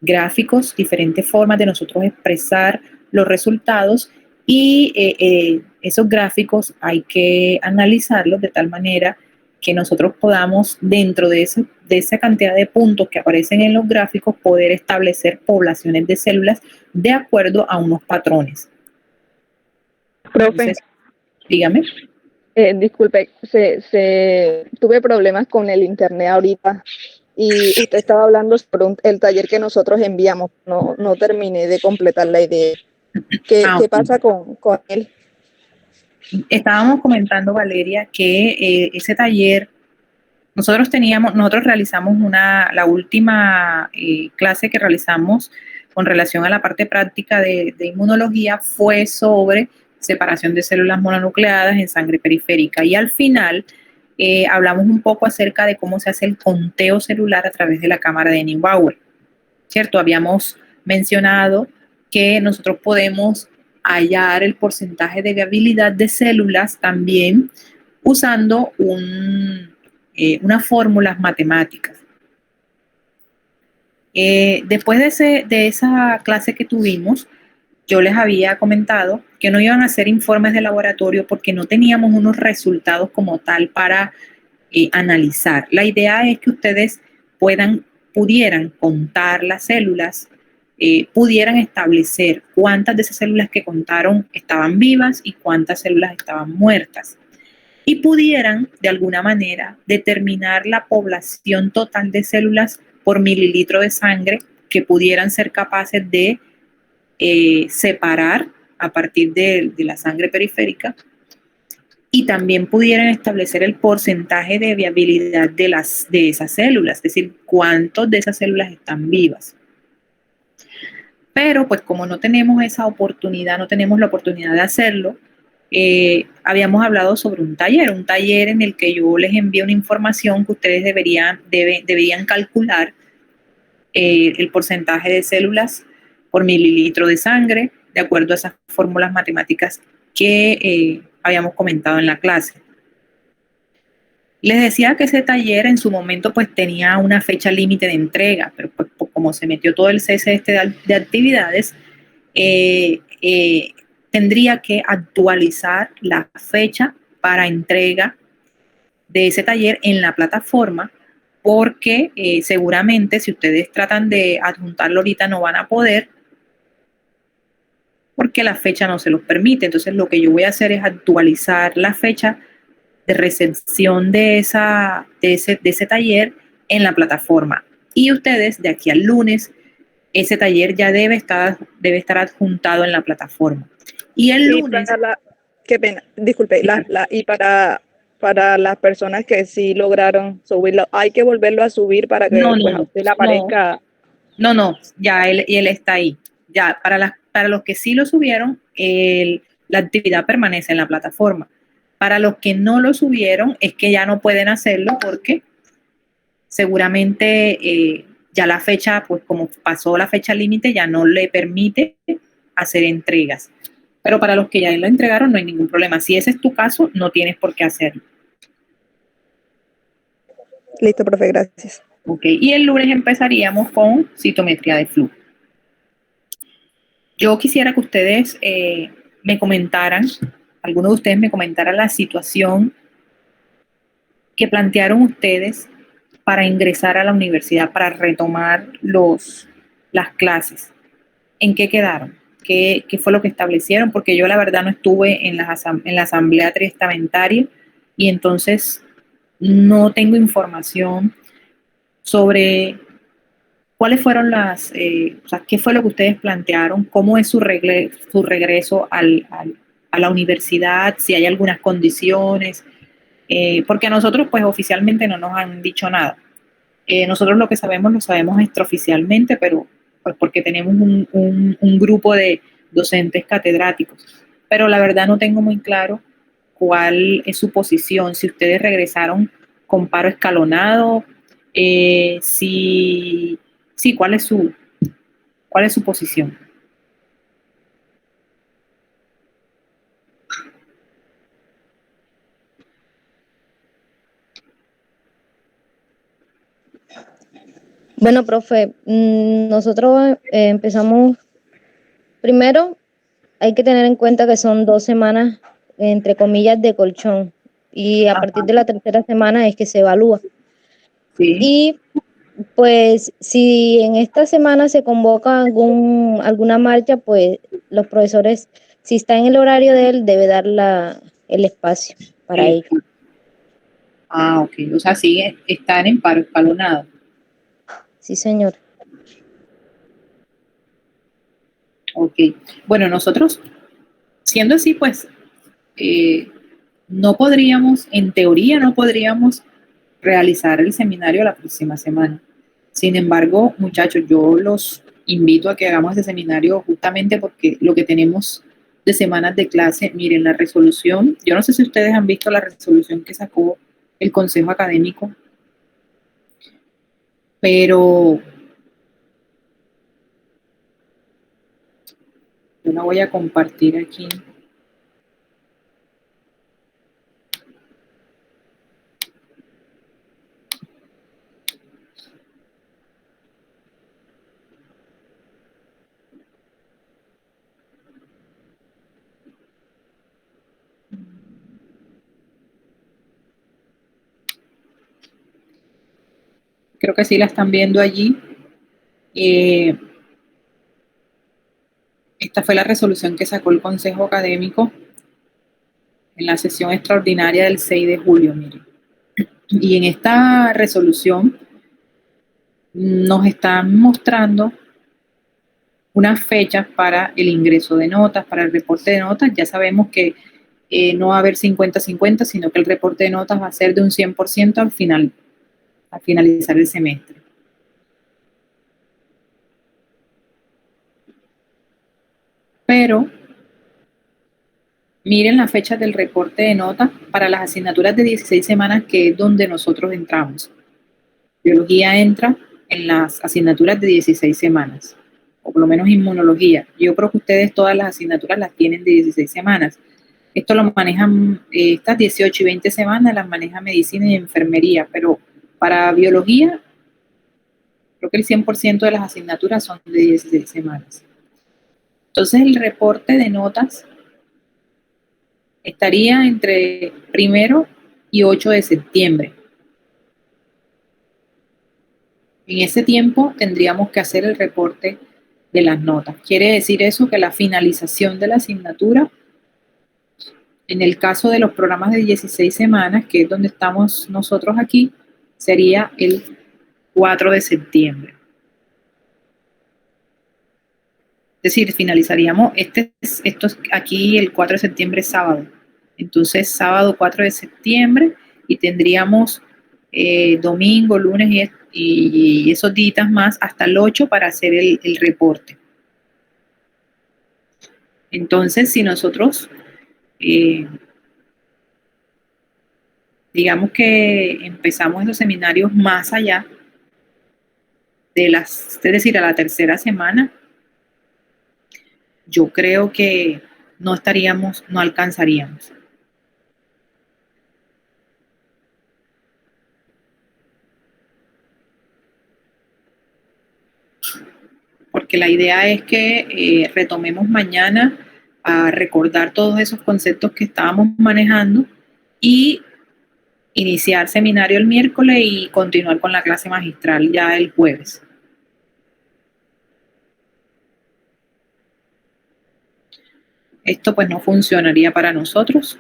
gráficos, diferentes formas de nosotros expresar los resultados, y esos gráficos hay que analizarlos de tal manera que nosotros podamos, dentro de esa cantidad de puntos que aparecen en los gráficos, poder establecer poblaciones de células de acuerdo a unos patrones. Profe, Entonces, dígame. disculpe, tuve problemas con el internet ahorita y usted estaba hablando sobre el taller que nosotros enviamos. No terminé de completar la idea. ¿Qué pasa con él? Estábamos comentando, Valeria, que ese taller, nosotros realizamos la última clase que realizamos con relación a la parte práctica de inmunología fue sobre separación de células mononucleadas en sangre periférica. Y al final hablamos un poco acerca de cómo se hace el conteo celular a través de la cámara de Neubauer, ¿cierto? Habíamos mencionado que nosotros podemos hallar el porcentaje de viabilidad de células también usando unas fórmulas matemáticas. Después de esa clase que tuvimos, yo les había comentado que no iban a hacer informes de laboratorio porque no teníamos unos resultados como tal para analizar. La idea es que ustedes pudieran contar las células, pudieran establecer cuántas de esas células que contaron estaban vivas y cuántas células estaban muertas. Y pudieran, de alguna manera, determinar la población total de células por mililitro de sangre que pudieran ser capaces de separar a partir de la sangre periférica, y también pudieran establecer el porcentaje de viabilidad de esas células, es decir, cuántas de esas células están vivas. Pero pues como no tenemos esa oportunidad, no tenemos la oportunidad de hacerlo, habíamos hablado sobre un taller en el que yo les envié una información que ustedes deberían calcular el porcentaje de células por mililitro de sangre, de acuerdo a esas fórmulas matemáticas que habíamos comentado en la clase. Les decía que ese taller en su momento pues tenía una fecha límite de entrega, pero pues, como se metió todo el cese de actividades, tendría que actualizar la fecha para entrega de ese taller en la plataforma, porque seguramente si ustedes tratan de adjuntarlo ahorita no van a poder, porque la fecha no se los permite. Entonces lo que yo voy a hacer es actualizar la fecha de recepción de ese taller en la plataforma. Y ustedes de aquí al lunes, ese taller ya debe estar adjuntado en la plataforma. Y el lunes... Qué pena, disculpe, y para las personas que sí lograron subirlo, ¿hay que volverlo a subir para que a usted le aparezca? No, ya él está ahí. Ya, para los que sí lo subieron, la actividad permanece en la plataforma. Para los que no lo subieron, es que ya no pueden hacerlo porque seguramente ya la fecha, pues como pasó la fecha límite, ya no le permite hacer entregas. Pero para los que ya lo entregaron no hay ningún problema. Si ese es tu caso, no tienes por qué hacerlo. Listo, profe, gracias. Ok, y el lunes empezaríamos con citometría de flujo. Yo quisiera que ustedes me comentaran, algunos de ustedes me comentaran la situación que plantearon ustedes para ingresar a la universidad, para retomar las clases. ¿En qué quedaron? ¿Qué fue lo que establecieron? Porque yo la verdad no estuve en la asamblea testamentaria y entonces no tengo información sobre cuáles fueron qué fue lo que ustedes plantearon, cómo es su regreso a la universidad, si hay algunas condiciones, porque a nosotros pues oficialmente no nos han dicho nada. Nosotros lo sabemos extraoficialmente, pero pues porque tenemos un grupo de docentes catedráticos. Pero la verdad no tengo muy claro cuál es su posición, si ustedes regresaron con paro escalonado, ¿cuál es su posición? Bueno, profe, nosotros empezamos, primero hay que tener en cuenta que son 2 semanas, entre comillas, de colchón. y a Ajá. partir de la tercera semana es que se evalúa. Sí. Y pues si en esta semana se convoca alguna marcha, pues los profesores, si está en el horario de él, debe dar el espacio para ello. Ah, ok. O sea, sí, están en paro escalonado. Sí, señor. Ok. Bueno, nosotros, siendo así, pues, no podríamos, en teoría, no podríamos realizar el seminario la próxima semana. Sin embargo, muchachos, yo los invito a que hagamos ese seminario justamente porque lo que tenemos de semanas de clase, miren, la resolución, yo no sé si ustedes han visto la resolución que sacó el Consejo Académico, pero yo la voy a compartir aquí. Creo que sí la están viendo allí. Esta fue la resolución que sacó el Consejo Académico en la sesión extraordinaria del 6 de julio, miren. Y en esta resolución nos están mostrando unas fechas para el ingreso de notas, para el reporte de notas. Ya sabemos que no va a haber 50-50, sino que el reporte de notas va a ser de un 100% al finalizar el semestre. Pero miren las fechas del reporte de notas para las asignaturas de 16 semanas, que es donde nosotros entramos. Biología entra en las asignaturas de 16 semanas, o por lo menos inmunología. Yo creo que ustedes todas las asignaturas las tienen de 16 semanas. Esto lo manejan, estas 18 y 20 semanas las maneja medicina y enfermería, pero para biología, creo que el 100% de las asignaturas son de 16 semanas. Entonces el reporte de notas estaría entre 1 y 8 de septiembre. En ese tiempo tendríamos que hacer el reporte de las notas. Quiere decir eso que la finalización de la asignatura, en el caso de los programas de 16 semanas, que es donde estamos nosotros aquí, sería el 4 de septiembre. Es decir, finalizaríamos, esto aquí el 4 de septiembre es sábado. Entonces, sábado 4 de septiembre y tendríamos domingo, lunes y esos días más hasta el 8 para hacer el reporte. Entonces, si nosotros, digamos que empezamos esos seminarios más allá es decir, a la tercera semana, yo creo que no alcanzaríamos. Porque la idea es que retomemos mañana a recordar todos esos conceptos que estábamos manejando y iniciar seminario el miércoles y continuar con la clase magistral ya el jueves. Esto pues no funcionaría para nosotros.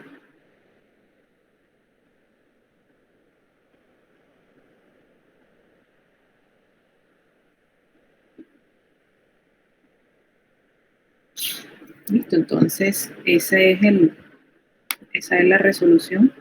Listo, entonces esa es la resolución.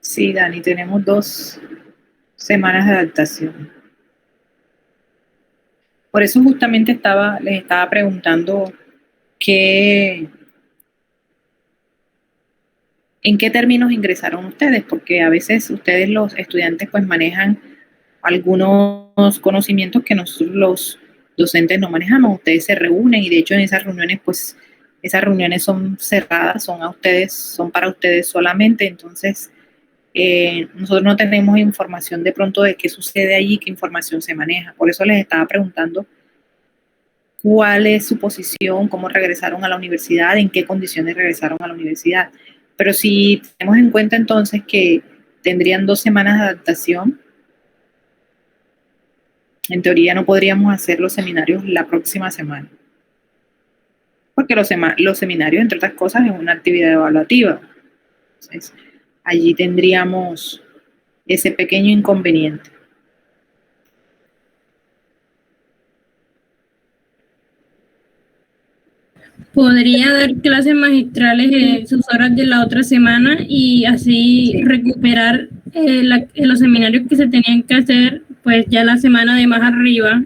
Sí, Dani, tenemos 2 semanas de adaptación. Por eso justamente les estaba preguntando en qué términos ingresaron ustedes, porque a veces ustedes los estudiantes pues manejan algunos conocimientos que nosotros los docentes no manejamos. Ustedes se reúnen y de hecho en esas reuniones pues Esas reuniones son cerradas, son para ustedes solamente, entonces nosotros no tenemos información de pronto de qué sucede allí, qué información se maneja. Por eso les estaba preguntando cuál es su posición, cómo regresaron a la universidad, en qué condiciones regresaron a la universidad. Pero si tenemos en cuenta entonces que tendrían 2 semanas de adaptación, en teoría no podríamos hacer los seminarios la próxima semana. Porque los seminarios, entre otras cosas, es una actividad evaluativa. Entonces, allí tendríamos ese pequeño inconveniente. Podría dar clases magistrales en sus horas de la otra semana y así recuperar los seminarios que se tenían que hacer pues ya la semana de más arriba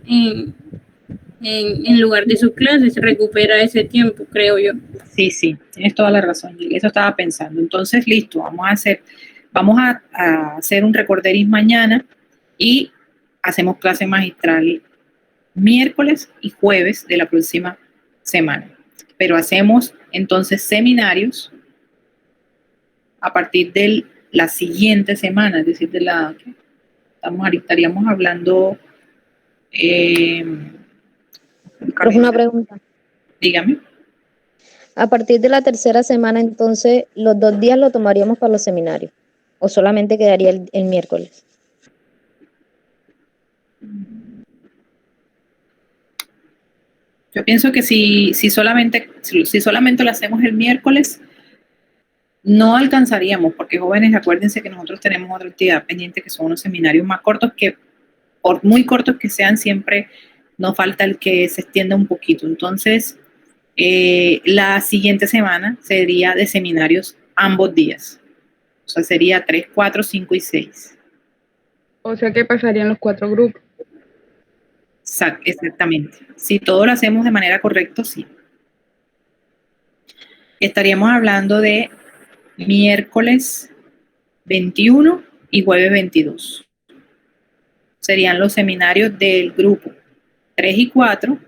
en lugar de sus clases, recupera ese tiempo, creo yo. Sí, tienes toda la razón, Gil. Eso estaba pensando. Entonces, listo, vamos a hacer un recorderis mañana y hacemos clase magistral miércoles y jueves de la próxima semana. Pero hacemos entonces seminarios a partir de la siguiente semana, es decir, estaríamos hablando. Profe, una pregunta. Dígame. A partir de la tercera semana, entonces, los 2 días lo tomaríamos para los seminarios, o solamente quedaría el miércoles. Yo pienso que si solamente lo hacemos el miércoles, no alcanzaríamos, porque jóvenes, acuérdense que nosotros tenemos otra actividad pendiente, que son unos seminarios más cortos, que por muy cortos que sean, siempre nos falta el que se extienda un poquito. Entonces, la siguiente semana sería de seminarios ambos días. O sea, sería 3, 4, 5 y 6. O sea que pasarían los 4 grupos. Exactamente. Si todo lo hacemos de manera correcta, sí. Estaríamos hablando de miércoles 21 y jueves 22. Serían los seminarios del grupo 3 y 4,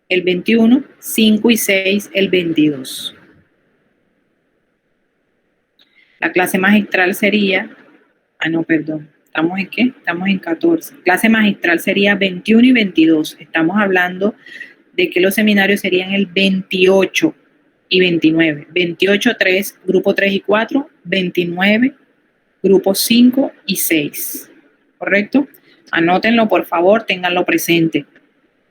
el 21, 5 y 6, el 22. La clase magistral sería, ¿estamos en qué? Estamos en 14. Clase magistral sería 21 y 22. Estamos hablando de que los seminarios serían el 28 y 29. 28, 3, grupo 3 y 4, 29, grupo 5 y 6. ¿Correcto? Anótenlo, por favor, ténganlo presente.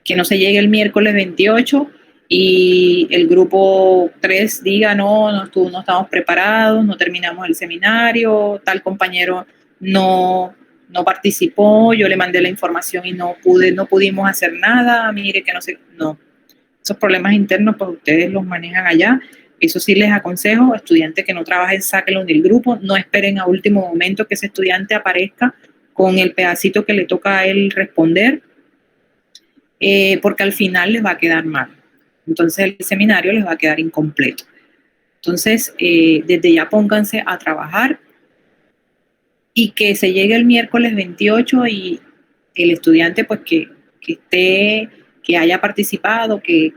Que no se llegue el miércoles 28 y el grupo 3 diga, no estamos preparados, no terminamos el seminario, tal compañero no participó, yo le mandé la información y no pudimos hacer nada, mire que no. Esos problemas internos, pues ustedes los manejan allá. Eso sí les aconsejo, estudiantes que no trabajen, sáquenlo del grupo, no esperen a último momento que ese estudiante aparezca con el pedacito que le toca a él responder, porque al final les va a quedar mal. Entonces el seminario les va a quedar incompleto. Entonces, desde ya pónganse a trabajar y que se llegue el miércoles 28 y el estudiante pues que haya participado, que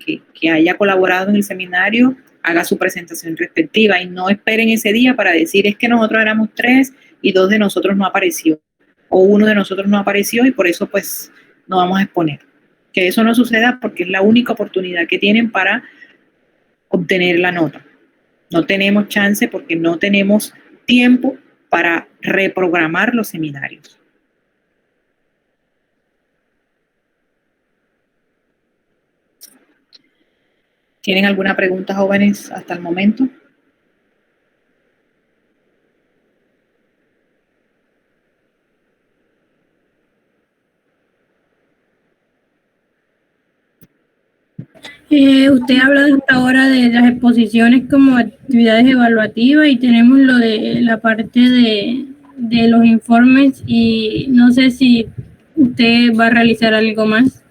haya colaborado en el seminario, haga su presentación respectiva y no esperen ese día para decir es que nosotros éramos 3 y 2 de nosotros no apareció o 1 de nosotros no apareció y por eso pues no vamos a exponer. Que eso no suceda porque es la única oportunidad que tienen para obtener la nota. No tenemos chance porque no tenemos tiempo para reprogramar los seminarios. ¿Tienen alguna pregunta, jóvenes, hasta el momento? Usted habla hasta ahora de las exposiciones como actividades evaluativas y tenemos lo de la parte de los informes y no sé si usted va a realizar algo más.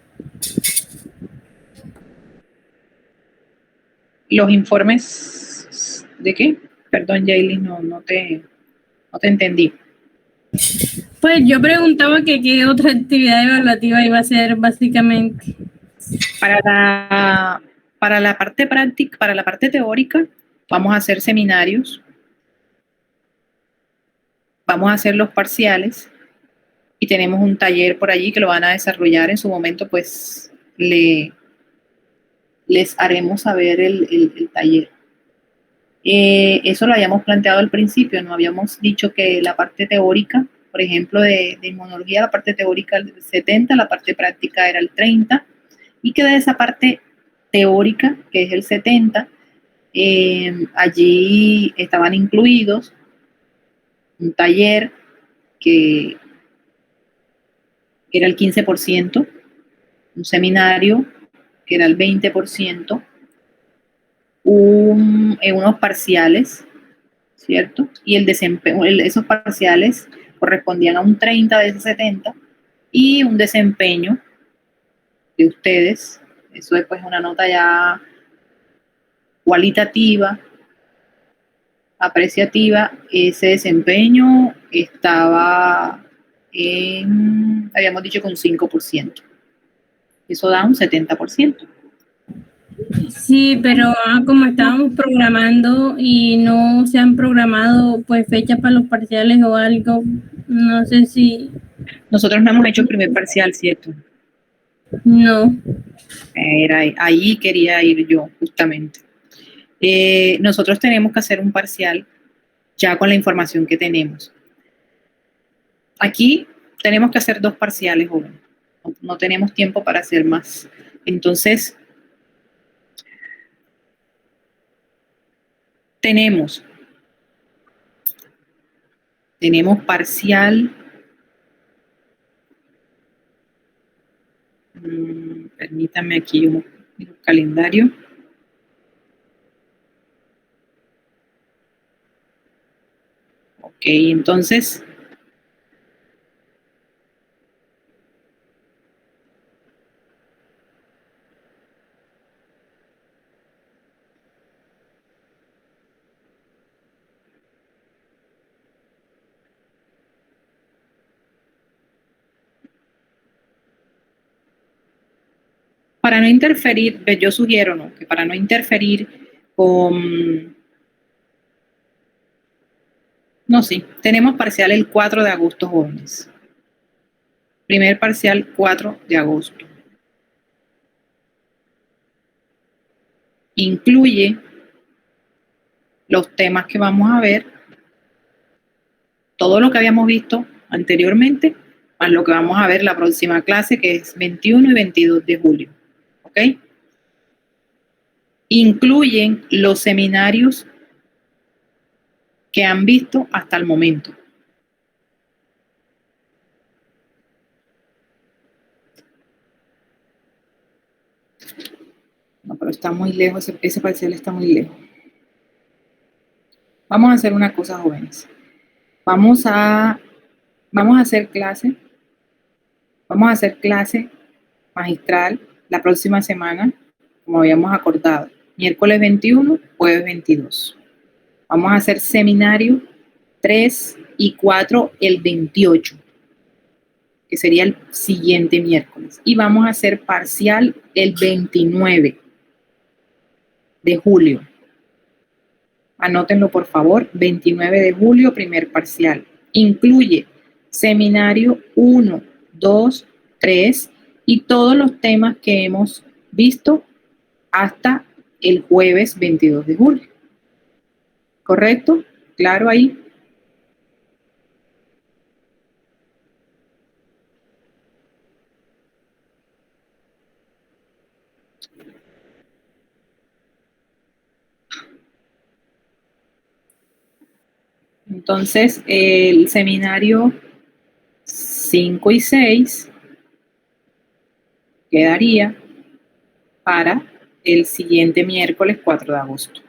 ¿Los informes de qué? Perdón, Yailin, no te entendí. Pues yo preguntaba que qué otra actividad evaluativa iba a ser básicamente. Para la parte práctica, para la parte teórica, vamos a hacer seminarios, vamos a hacer los parciales y tenemos un taller por allí que lo van a desarrollar en su momento, pues les haremos saber el taller. Eso lo habíamos planteado al principio, no habíamos dicho que la parte teórica, por ejemplo, de inmunología, la parte teórica el 70, la parte práctica era el 30, y que de esa parte teórica, que es el 70, allí estaban incluidos un taller que era el 15%, un seminario que era el 20%, unos parciales, ¿cierto? Y el desempeño, esos parciales correspondían a un 30 de ese 70 y un desempeño de ustedes. Eso es pues una nota ya cualitativa, apreciativa. Ese desempeño estaba habíamos dicho con 5%. Eso da un 70%. Sí, pero como estábamos programando y no se han programado pues fechas para los parciales o algo, no sé si... Nosotros no hemos hecho el primer parcial, ¿cierto? No. Era ahí quería ir yo, justamente. Nosotros tenemos que hacer un parcial ya con la información que tenemos. Aquí tenemos que hacer 2 parciales, joven. No tenemos tiempo para hacer más. Entonces, tenemos parcial. Permítame aquí un calendario. Ok, entonces, para no interferir, yo sugiero, ¿no? Que para no interferir con... No, sí, tenemos parcial el 4 de agosto, jóvenes. Primer parcial 4 de agosto. Incluye los temas que vamos a ver, todo lo que habíamos visto anteriormente, más lo que vamos a ver la próxima clase, que es 21 y 22 de julio. ¿Ok? Incluyen los seminarios que han visto hasta el momento. No, pero está muy lejos, ese parcial está muy lejos. Vamos a hacer una cosa, jóvenes. Vamos a hacer clase. Vamos a hacer clase magistral la próxima semana, como habíamos acordado. Miércoles 21, jueves 22. Vamos a hacer seminario 3 y 4 el 28, que sería el siguiente miércoles. Y vamos a hacer parcial el 29 de julio. Anótenlo, por favor. 29 de julio, primer parcial. Incluye seminario 1, 2, 3 y todos los temas que hemos visto hasta el jueves 22 de julio. ¿Correcto? ¿Claro ahí? Entonces, el seminario 5 y 6 quedaría para el siguiente miércoles 4 de agosto.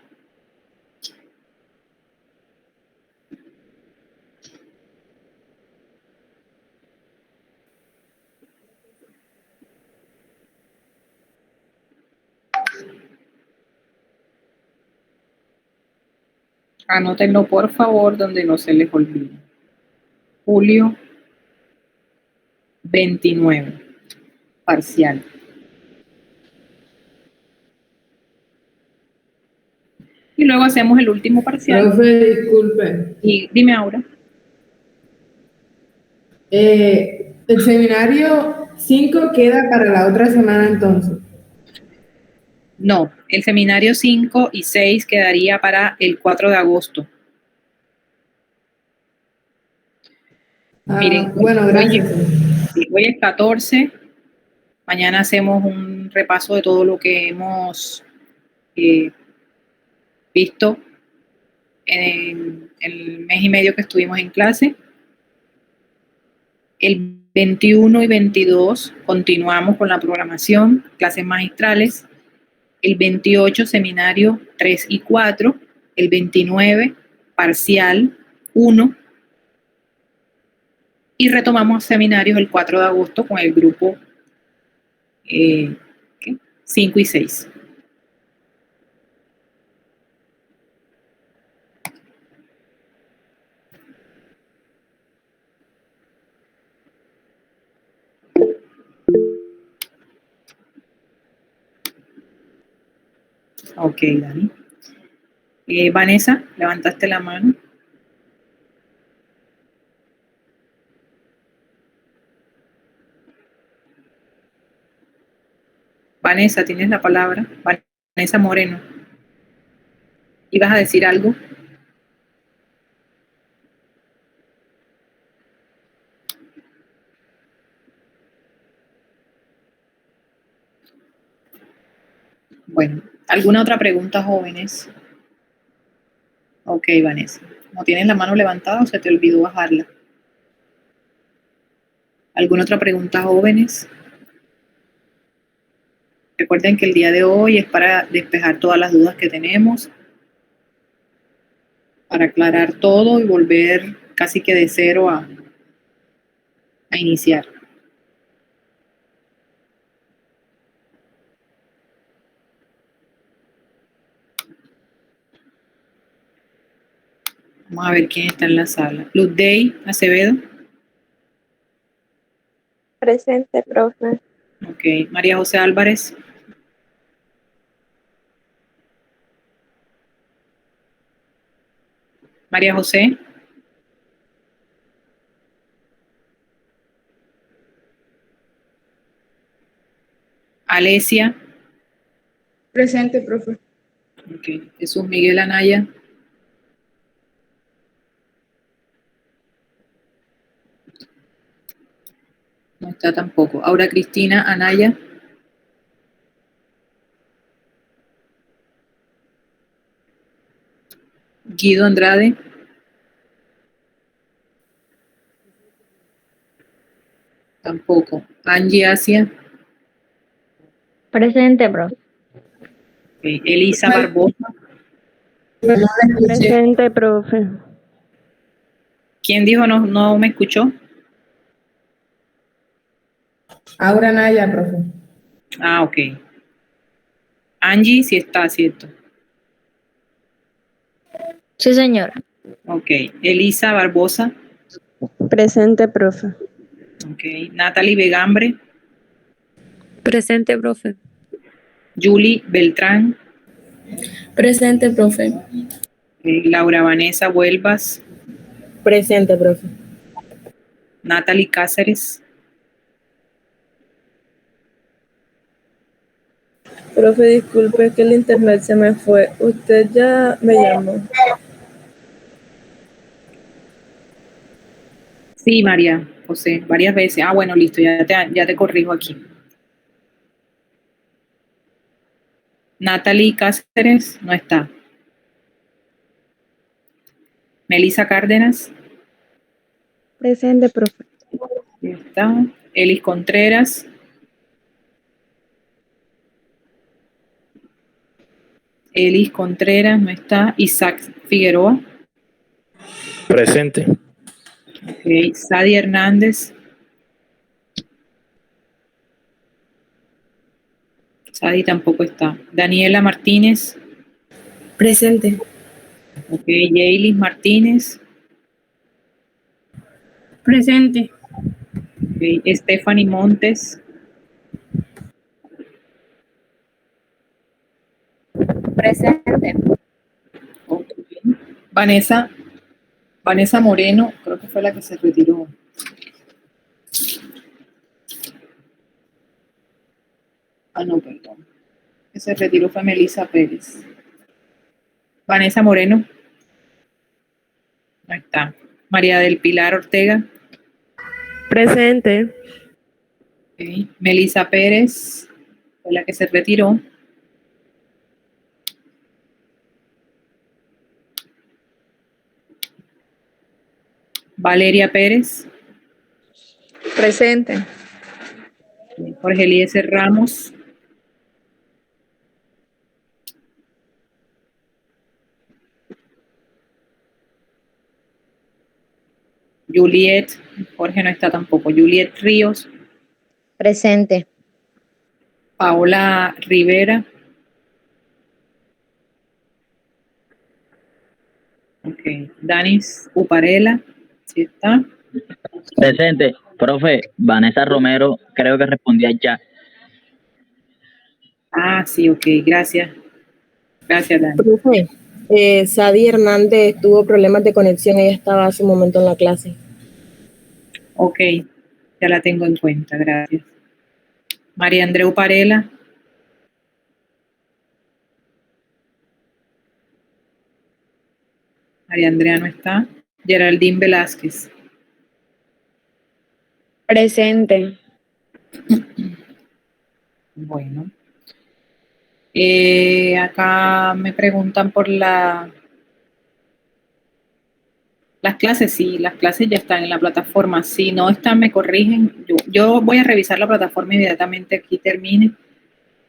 Anótenlo, por favor, donde no se les olvide. Julio 29, parcial. y luego hacemos el último parcial. Profe, disculpe. Y dime ahora. El seminario 5 queda para la otra semana entonces. No, el seminario 5 y 6 quedaría para el 4 de agosto. Miren, Bueno, gracias. Hoy es 14. Mañana hacemos un repaso de todo lo que hemos visto en el mes y medio que estuvimos en clase. El 21 y 22 continuamos con la programación, clases magistrales. El 28, seminario 3 y 4. El 29, parcial 1. Y retomamos seminarios el 4 de agosto con el grupo 5 y 6. Ok, Dani. Vanessa, levantaste la mano. Vanessa, tienes la palabra. Vanessa Moreno. ¿Ibas a decir algo? Bueno, ¿alguna otra pregunta, jóvenes? Ok, Vanessa. ¿No tienes la mano levantada o se te olvidó bajarla? ¿Alguna otra pregunta, jóvenes? Recuerden que el día de hoy es para despejar todas las dudas que tenemos, para aclarar todo y volver casi que de cero a iniciar. Vamos a ver quién está en la sala. Luz Day Acevedo. Presente, profe. Ok. María José Álvarez. María José. Alesia. Presente, profe. Ok. Jesús Miguel Anaya. No está tampoco. Aura Cristina Anaya. Guido Andrade. Tampoco. Angie Asia. Presente, profe. Okay. Elisa Barbosa. Presente, profe. ¿Quién dijo no me escuchó? Aura Naya, profe. Ah, ok. Angie sí está, ¿cierto? Sí, señora. Ok. Elisa Barbosa. Presente, profe. Ok. Natalie Vegambre. Presente, profe. Julie Beltrán. Presente, profe. Laura Vanessa Huelvas. Presente, profe. Natalie Cáceres. Profe, disculpe que el internet se me fue. Usted ya me llamó. Sí, María José, varias veces. Ah, bueno, listo, ya te corrijo aquí. Natalie Cáceres no está. Melissa Cárdenas. Presente, profe. Ya está. Elis Contreras. Elis Contreras no está. Isaac Figueroa. Presente. Okay. Sadi Hernández. Sadi tampoco está. Daniela Martínez. Presente. Ok. Yailis Martínez. Presente. Ok. Stephanie Montes. Presente. Vanessa Moreno, creo que fue la que se retiró. Ah, no, perdón. Que se retiró fue Melissa Pérez. Vanessa Moreno. Ahí está. María del Pilar Ortega. Presente. Okay. Melissa Pérez fue la que se retiró. Valeria Pérez. Presente. Jorge Eliezer Ramos. Juliet, Jorge no está tampoco. Juliet Ríos. Presente. Paola Rivera. Ok. Danis Uparela. Sí está. Presente. Profe, Vanessa Romero, creo que respondía ya. Ah, sí, ok. Gracias. Gracias, Dani. Profe, Sadi Hernández tuvo problemas de conexión, ella estaba hace un momento en la clase. Ok. Ya la tengo en cuenta. Gracias. María Andreu Parela. María Andrea no está. Geraldine Velázquez. Presente. Bueno. Acá me preguntan por las clases. Sí, las clases ya están en la plataforma. Si no están, me corrigen. Yo voy a revisar la plataforma inmediatamente aquí termine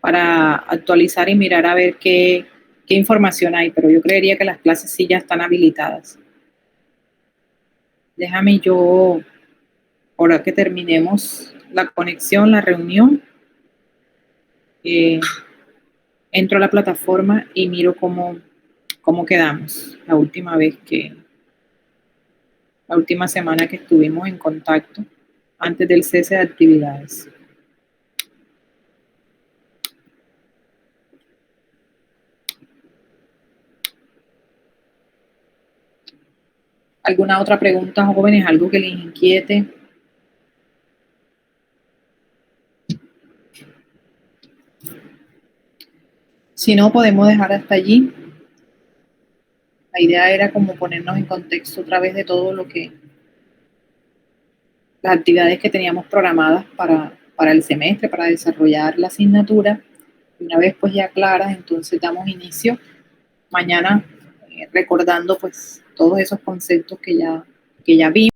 para actualizar y mirar a ver qué información hay, pero yo creería que las clases sí ya están habilitadas. Déjame yo, ahora que terminemos la conexión, la reunión, entro a la plataforma y miro cómo quedamos la última semana que estuvimos en contacto antes del cese de actividades. ¿Alguna otra pregunta, jóvenes? ¿Algo que les inquiete? Si no, podemos dejar hasta allí. La idea era como ponernos en contexto otra vez de todo las actividades que teníamos programadas para el semestre, para desarrollar la asignatura. Y una vez pues ya claras, entonces damos inicio mañana recordando pues todos esos conceptos que ya vimos.